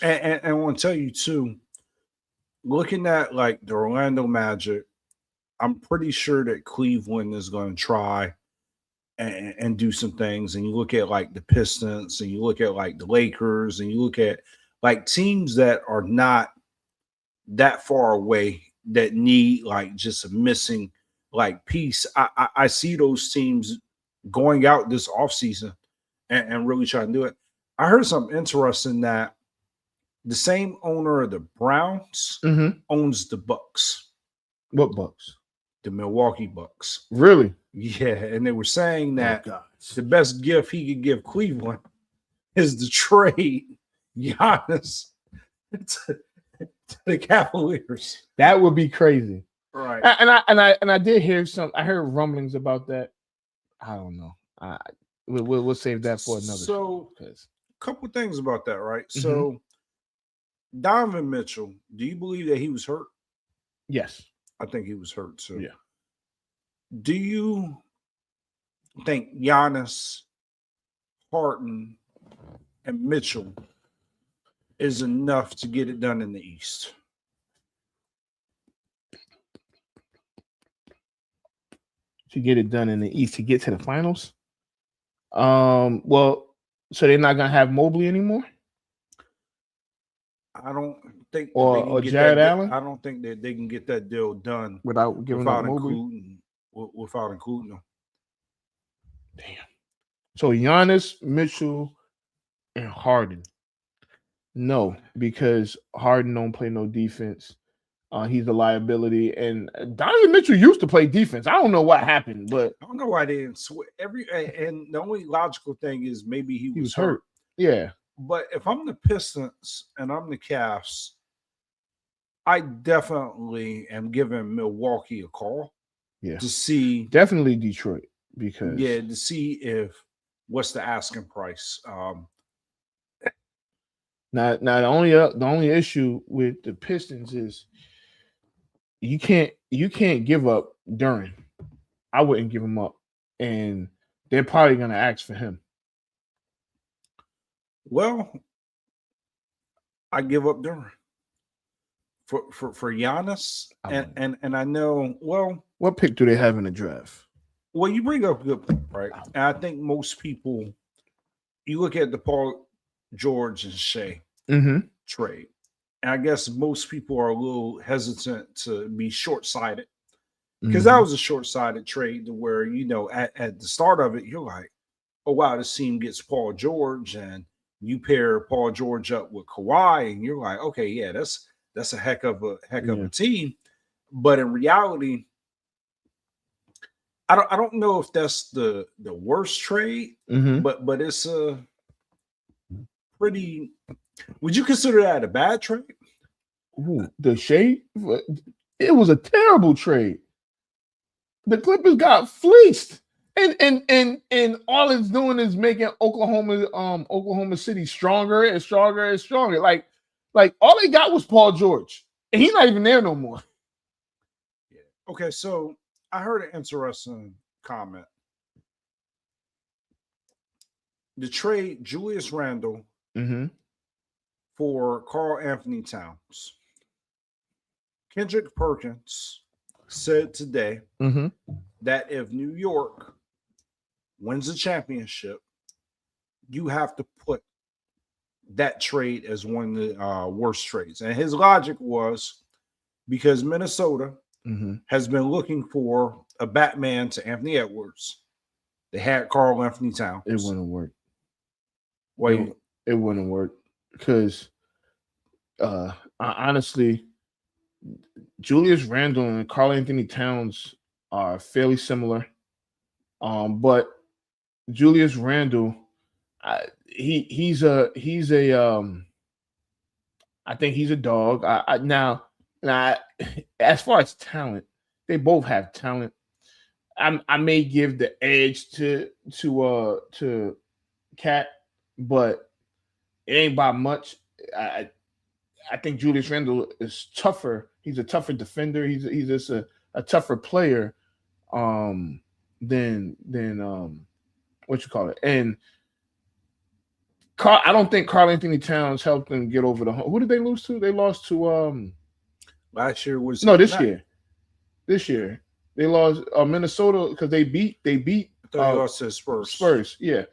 and I want to tell you too. Looking at like the Orlando Magic, I'm pretty sure that Cleveland is going to try and do some things. And you look at like the Pistons, and you look at like the Lakers, and you look at like teams that are not that far away that need like just a missing like piece. I see those teams going out this offseason and really trying to do it. I heard something interesting that the same owner of the Browns owns the Bucks. What Bucks? The Milwaukee Bucks. Really? Yeah, and they were saying that the best gift he could give Cleveland is to trade Giannis to the Cavaliers. That would be crazy. Right. And I did hear I heard rumblings about that. I don't know. We'll save that for another. So, a couple things about that, right? So, Donovan Mitchell, do you believe that he was hurt? Yes. I think he was hurt too. Yeah. Do you think Giannis, Harden, and Mitchell is enough to get it done in the East? To get it done in the East, to get to the finals? Well, so they're not gonna have Mobley anymore? I don't think or Jared Allen. I don't think that they can get that deal done without including them. Damn. So Giannis, Mitchell, and Harden. No, because Harden don't play no defense. He's a liability, and Donovan Mitchell used to play defense. I don't know what happened, but I don't know why they didn't switch. And the only logical thing is maybe he was hurt. Yeah. But if I'm the Pistons and I'm the Cavs, I definitely am giving Milwaukee a call. Yeah. To see definitely Detroit because to see if what's the asking price. Now the only issue with the Pistons is you can't give up Duren. I wouldn't give him up, and they're probably gonna ask for him. Well, I give up Duren for Giannis, and I know. Well, what pick do they have in the draft? Well, you bring up a good point, right? And I think most people, you look at the Paul George and Shea trade, and I guess most people are a little hesitant to be short-sighted because that was a short-sighted trade to where, you know, at the start of it, you're like, oh wow, this team gets Paul George, and you pair Paul George up with Kawhi, and you're like, okay, yeah, that's a heck of a team. But in reality, I don't know if that's the worst trade, but it's a pretty. Would you consider that a bad trade? Ooh, the Shea, it was a terrible trade. The Clippers got fleeced. And all it's doing is making Oklahoma City stronger and stronger and stronger. Like all they got was Paul George, and he's not even there no more. Yeah. Okay, so I heard an interesting comment to trade Julius Randle Mm-hmm. for Karl Anthony Towns. Kendrick Perkins said today Mm-hmm. that if New York wins a championship, you have to put that trade as one of the worst trades. And his logic was because Minnesota Mm-hmm. has been looking for a Batman to Anthony Edwards. They had Karl Anthony Towns. It wouldn't work. Wait, It wouldn't work because honestly, Julius Randle and Karl Anthony Towns are fairly similar. But Julius Randle, he's a I think he's a dog. Now, as far as talent, they both have talent. I may give the edge to Cat, but it ain't by much. I think Julius Randle is tougher. He's a tougher defender. He's just a tougher player than what you call it. And I don't think Karl Anthony Towns helped them get over the hump. Who did they lose to? They lost to last year was this year. This year they lost Minnesota because they beat lost to Spurs. Spurs, yeah.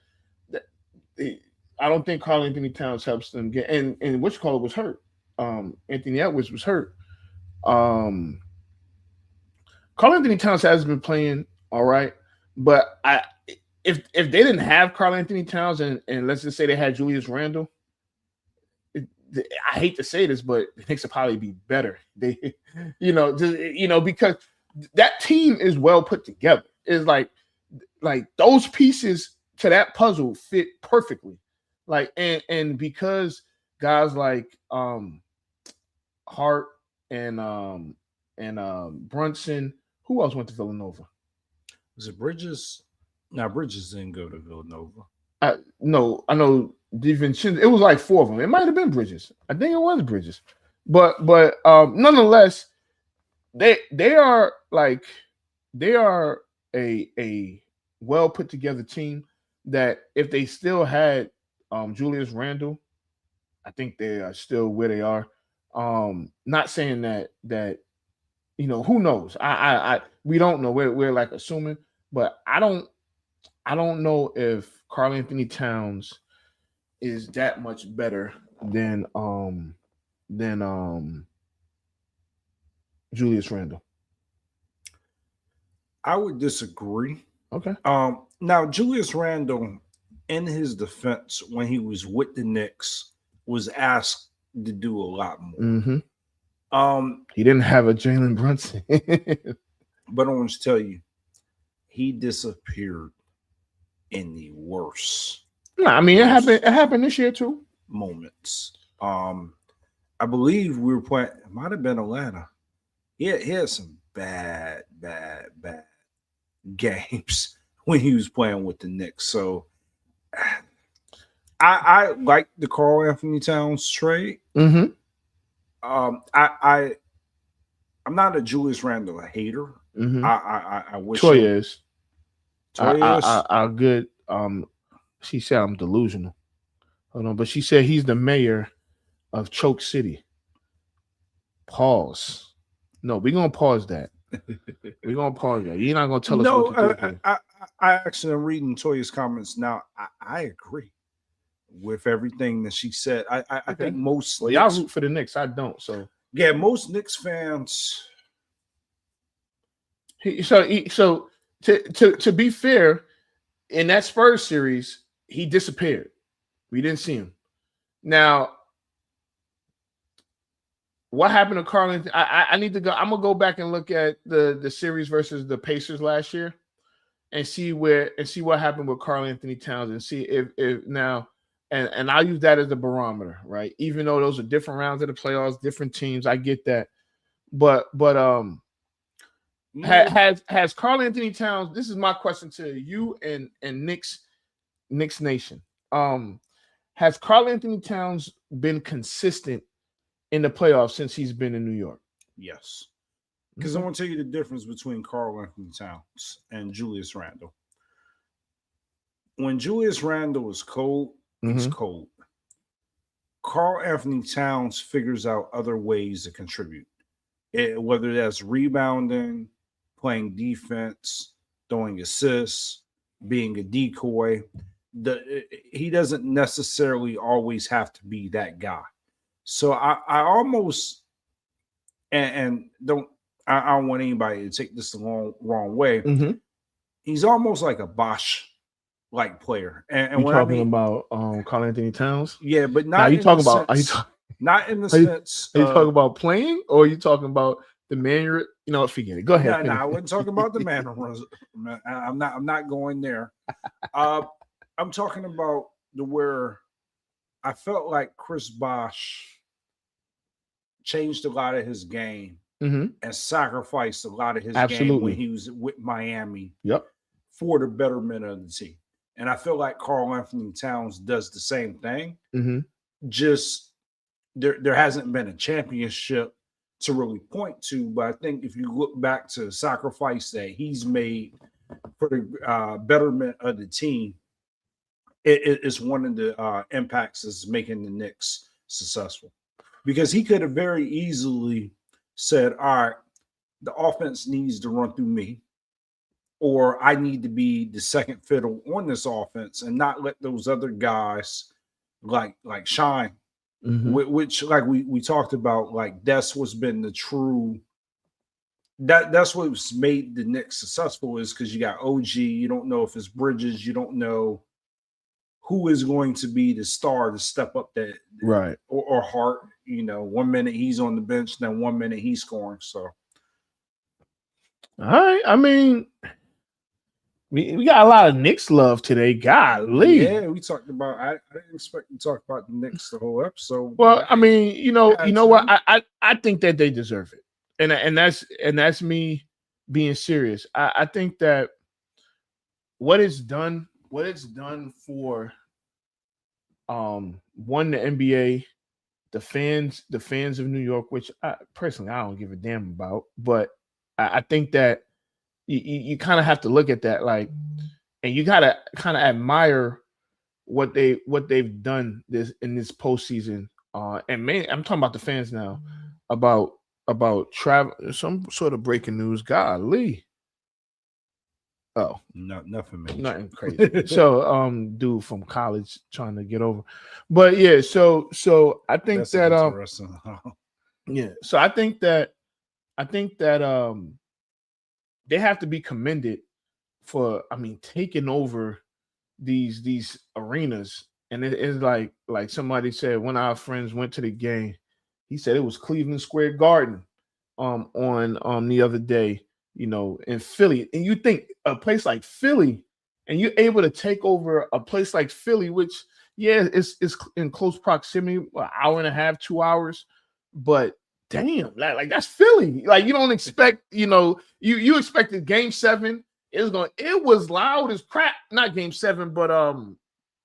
I don't think Karl Anthony Towns helps them get and what you call it was hurt. Anthony Edwards was hurt. Karl Anthony Towns has been playing all right, but if they didn't have Karl Anthony Towns and let's just say they had Julius Randle, I hate to say this, but the Knicks would probably be better. They, because that team is well put together. It's like those pieces to that puzzle fit perfectly. Like and because guys like Hart and Brunson, who else went to Villanova? Was it Bridges? No, Bridges didn't go to Villanova. No, I know DiVincenzo. It was like 4 of them. It might have been Bridges. I think it was Bridges. But nonetheless, they are a well put together team that if they still had Julius Randle, I think they are still where they are. Not saying that who knows? We don't know. We're like assuming, but I don't know if Karl Anthony Towns is that much better than Julius Randle. I would disagree. Okay. Now Julius Randle, in his defense, when he was with the Knicks, was asked to do a lot more. Mm-hmm. He didn't have a Jalen Brunson. But I want to tell you, he disappeared in the worst. No, I mean it happened this year too. Moments. I believe we were playing. It might have been Atlanta. He had some bad games when he was playing with the Knicks. So I like the Karl Anthony Towns trade. Mm-hmm. I'm not a Julius Randle hater. Mm-hmm. I wish Toya is. Toya is. I'll good. She said I'm delusional. Hold on, but she said he's the mayor of Choke City. Pause. No, we're gonna pause that. We're gonna pause that. You're not gonna tell us what to do. I actually am reading Toya's comments now. I agree with everything that she said. I think most y'all root for the Knicks. I don't. So yeah, most Knicks fans. So to be fair, in that Spurs series, he disappeared. We didn't see him. Now, what happened to Karl Anthony? I need to go. I'm gonna go back and look at the series versus the Pacers last year, and see what happened with Karl Anthony Towns, and see if now, and I'll use that as the barometer, right? Even though those are different rounds of the playoffs, different teams, I get that, but has Karl Anthony Towns? This is my question to you and Knicks Nation. Has Karl Anthony Towns been consistent in the playoffs since he's been in New York? Yes. Because I want to tell you the difference between Karl Anthony Towns and Julius Randle. when Julius Randle is cold, he's cold. Karl Anthony Towns figures out other ways to contribute, whether that's rebounding, playing defense, throwing assists, being a decoy. He doesn't necessarily always have to be that guy. So I almost and I don't want anybody to take this the wrong way. He's almost like a Bosch like player. And you when talking I mean, about Karl Anthony Towns? Yeah, but not. Now, you talking about? Not in the sense. Are you talking about playing, or are you talking about the man? You know, forget it. Go ahead. No, I wasn't talking about the man. I'm not going there. I'm talking about where I felt like Chris Bosh changed a lot of his game and sacrificed a lot of his game when he was with Miami. For the betterment of the team. And I feel like Karl Anthony Towns does the same thing. Just there hasn't been a championship to really point to, but I think if you look back to the sacrifice that he's made for the betterment of the team, it's one of the impacts that's making the Knicks successful. Because he could have very easily said, all right, the offense needs to run through me, or I need to be the second fiddle on this offense and not let those other guys like shine. Which like we talked about, like that's what's been the true that's what's made the Knicks successful, is because you got OG, you don't know if it's Bridges, you don't know who is going to be the star to step up that right or Hart. You know, 1 minute he's on the bench, then 1 minute he's scoring. So all right, I mean, we got a lot of Knicks love today. Golly. Yeah, we talked about. I didn't expect to talk about the Knicks the whole episode. Well, I mean, you know what? I think that they deserve it, and that's me being serious. I think that what it's done for one, the NBA, the fans of New York, which personally I don't give a damn about, but I think that you kind of have to look at that, like, and you gotta kind of admire what they've done in this postseason. And mainly, I'm talking about the fans now, about travel. Some sort of breaking news. Golly. Oh, no, nothing, man. Nothing crazy. So, dude from college trying to get over, but yeah. So I think that's that interesting. yeah. So I think that they have to be commended for, I mean, taking over these arenas. And it is like somebody said, one of our friends went to the game. He said it was Cleveland Square Garden on the other day, you know, in Philly. And you think a place like Philly, and you're able to take over a place like Philly, which, yeah, it's in close proximity, an hour and a half, 2 hours, but damn, like that's Philly. Like, you don't expect, you know, you expected Game 7. It was loud as crap. Not Game 7, but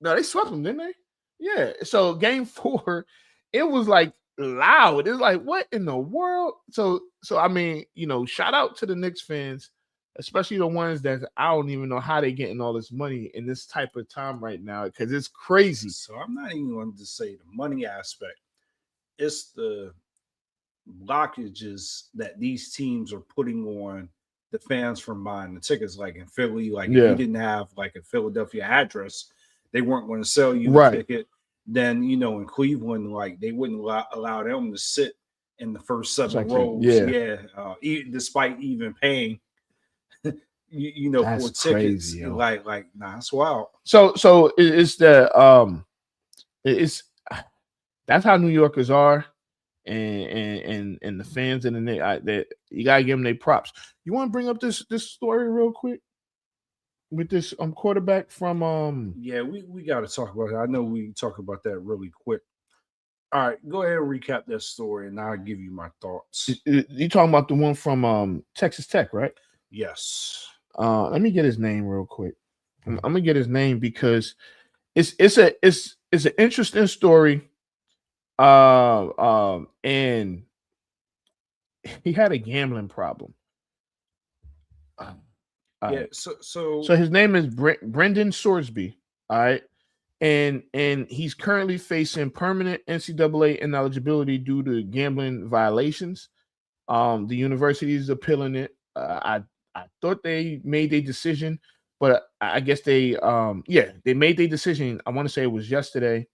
no, they swept them, didn't they? Yeah. So Game 4, it was like loud. It's like, what in the world? So I mean, you know, shout out to the Knicks fans, especially the ones that I don't even know how they're getting all this money in this type of time right now, because it's crazy. So I'm not even going to say the money aspect. It's the blockages that these teams are putting on the fans from buying the tickets. Like in Philly, like if you didn't have like a Philadelphia address, they weren't going to sell you a ticket. Then, you know, in Cleveland, like they wouldn't allow them to sit in the first 7 rows. Despite even paying, you know, that's for tickets. Crazy, like nah, that's wild. So it's that's how New Yorkers are. And the fans and that you gotta give them their props. You want to bring up this story real quick with this quarterback from yeah, we got to talk about it. I know we talk about that really quick. All right, go ahead and recap that story, and I'll give you my thoughts. You talking about the one from Texas Tech, right? Yes. Let me get his name real quick. I'm gonna get his name because it's an interesting story. And he had a gambling problem. So his name is Brendan Sorsby. All right. And he's currently facing permanent NCAA ineligibility due to gambling violations. The university is appealing it. I thought they made a decision, but I guess they made their decision. I want to say it was yesterday,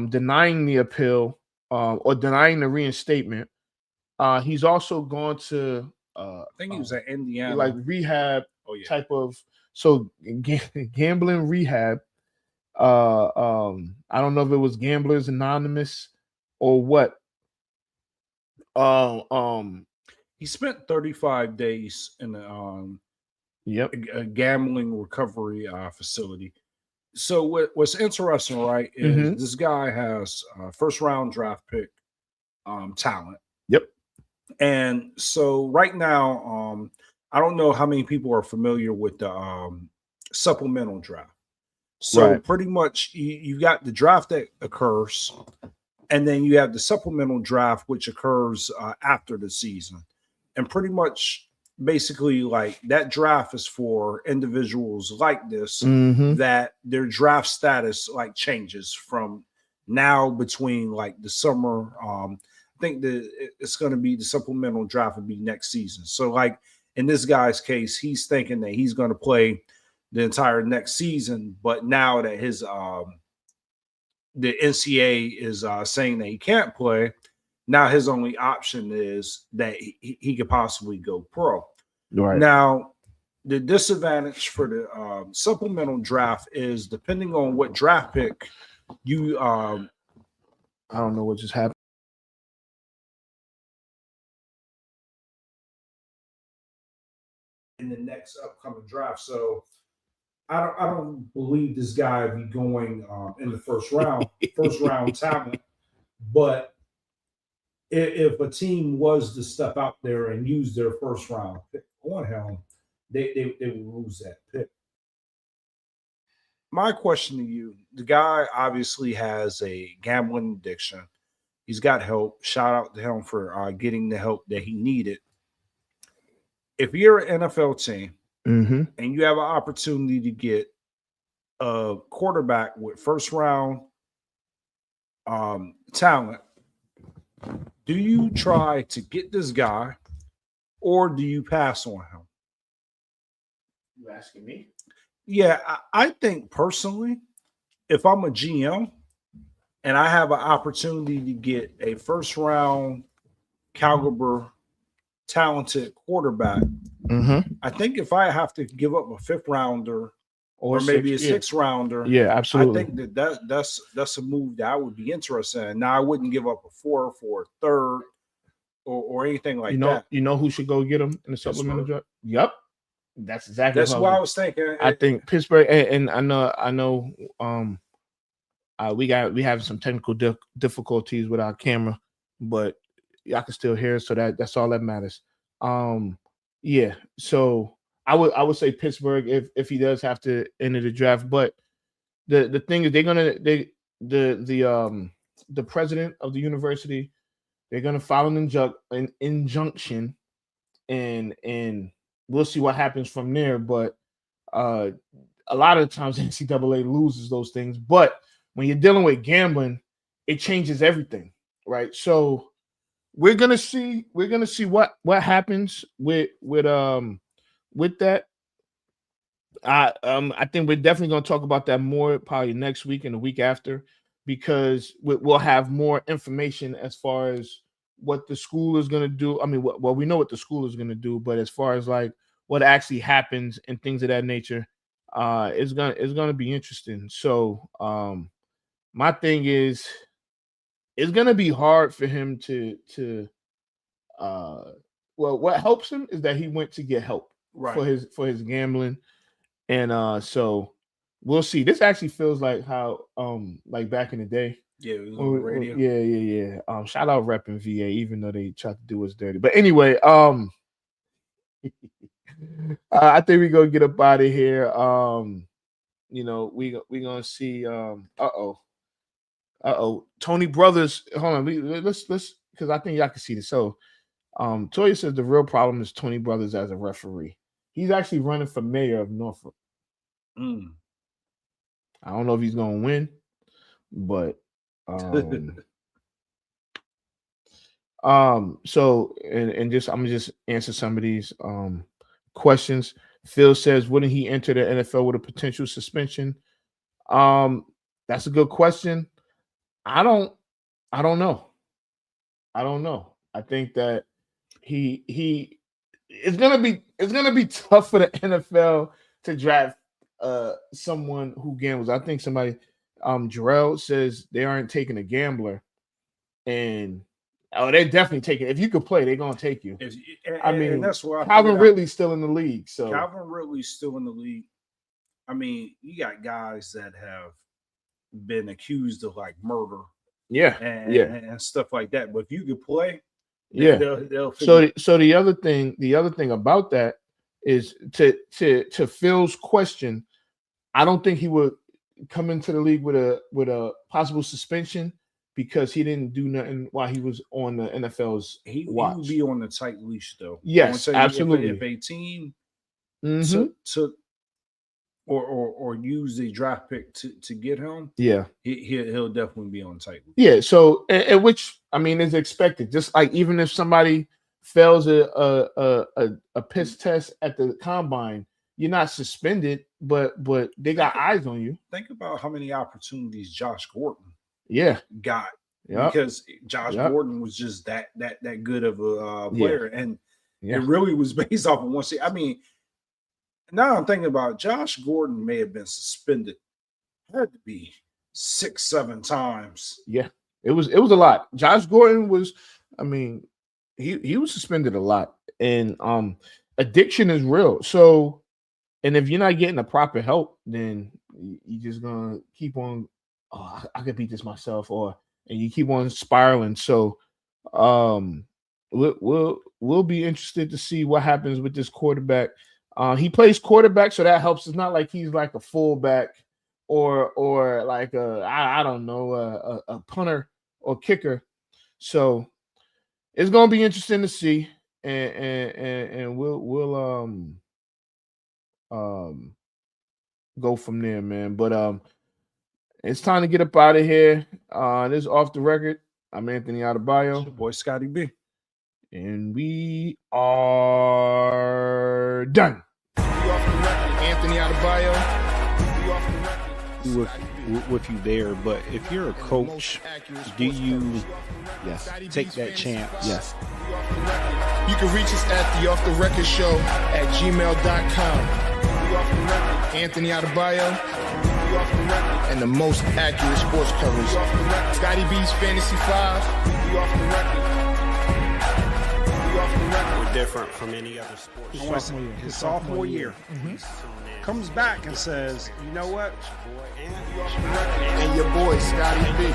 denying the appeal or denying the reinstatement. He's also gone to I think he was at Indiana, like rehab yeah. type of gambling rehab. I don't know if it was Gamblers Anonymous or what. He spent 35 days in a gambling recovery facility. So what's interesting, right, is this guy has first round draft pick talent. Yep. And so right now, I don't know how many people are familiar with the supplemental draft. So pretty much you got the draft that occurs, and then you have the supplemental draft, which occurs after the season. And pretty much basically like that draft is for individuals like this that their draft status like changes from now between like the summer. I think it's going to be the supplemental draft would be next season. So like in this guy's case, he's thinking that he's going to play the entire next season, but now that his the NCAA is saying that he can't play, now his only option is that he could possibly go pro. Right. Now, the disadvantage for the supplemental draft is depending on what draft pick you I don't know what just happened. In the next upcoming draft. So I don't believe this guy would be going in the first round talent. But if a team was to step out there and use their first round pick on him, they would lose that pick. My question to you, the guy obviously has a gambling addiction. He's got help. Shout out to him for getting the help that he needed. If you're an NFL team and you have an opportunity to get a quarterback with first round talent, do you try to get this guy or do you pass on him? You asking me? Yeah, I think personally, if I'm a GM and I have an opportunity to get a first round caliber talented quarterback, I think if I have to give up a fifth rounder or maybe a sixth rounder, absolutely. I think that's a move that I would be interested in. Now I wouldn't give up a fourth or a third or anything like that. You know who should go get him in the supplemental draft? Yep. That's exactly what I was thinking. I think Pittsburgh, and I know we have some technical difficulties with our camera, but y'all can still hear us, so that's all that matters. So I would say Pittsburgh if he does have to enter the draft, but the thing is the president of the university, they're gonna file an injunction, and we'll see what happens from there. But a lot of the times NCAA loses those things, but when you're dealing with gambling, it changes everything, right? So we're gonna see what happens with that. I think we're definitely gonna talk about that more probably next week and the week after, because we'll have more information as far as what the school is gonna do. I mean, well, we know what the school is gonna do, but as far as like what actually happens and things of that nature, it's gonna be interesting. So my thing is, it's gonna be hard for him to what helps him is that he went to get help for his gambling, and so we'll see. This actually feels like how like back in the day. Yeah, it was on the radio. Yeah. Shout out Rep and VA, even though they tried to do us dirty. But anyway, I think we gonna get up out of here. We gonna see. Tony Brothers. Hold on. Let's because I think y'all can see this. So, Toya says the real problem is Tony Brothers as a referee. He's actually running for mayor of Norfolk. I don't know if he's gonna win, but so and just I'm gonna just answer some of these questions. Phil says, wouldn't he enter the NFL with a potential suspension? That's a good question. I don't know. I don't know. I think that it's gonna be tough for the NFL to draft someone who gambles. I think somebody Jarrell says they aren't taking a gambler, and they're definitely taking. If you could play, they're gonna take you. I mean, that's why Calvin Ridley's still in the league. So Calvin Ridley's still in the league. I mean, you got guys that have been accused of like murder, and stuff like that. But if you could play, they'll so the other thing about that is to Phil's question. I don't think he would come into the league with a possible suspension because he didn't do nothing while he was on the NFL's watch. He would be on the tight leash though. Yes, absolutely. If a team took or use the draft pick to get him, he'll definitely be on tight leash. Yeah. So, which I mean is expected. Just like even if somebody fails a piss test at the combine, you're not suspended, but they got eyes on you. Think about how many opportunities Josh Gordon got because Josh Gordon was just that good of a player, and it really was based off of one season. I mean, now I'm thinking about it, Josh Gordon may have been suspended. It had to be 6-7 times. Yeah, it was a lot. Josh Gordon was, I mean, he was suspended a lot, and addiction is real. So, and if you're not getting the proper help, then you're just gonna keep on. Oh, I could beat this myself, and you keep on spiraling. So, we'll be interested to see what happens with this quarterback. He plays quarterback, so that helps. It's not like he's like a fullback or like I don't know a punter or kicker. So it's gonna be interesting to see, and we'll go from there, man. But it's time to get up out of here. This is Off the Record. I'm Anthony Adebayo. It's your boy Scotty B. And we are done. Anthony Adebayo. With you there, but if you're a coach, do you take that chance? Yes. You can reach us at the Off the Record Show at gmail.com. Anthony Adebayo. And the most accurate sports coverage. Scotty B's Fantasy 5. We're different from any other sports. His sophomore year. Comes back and says, you know what? And your boy, Scotty B.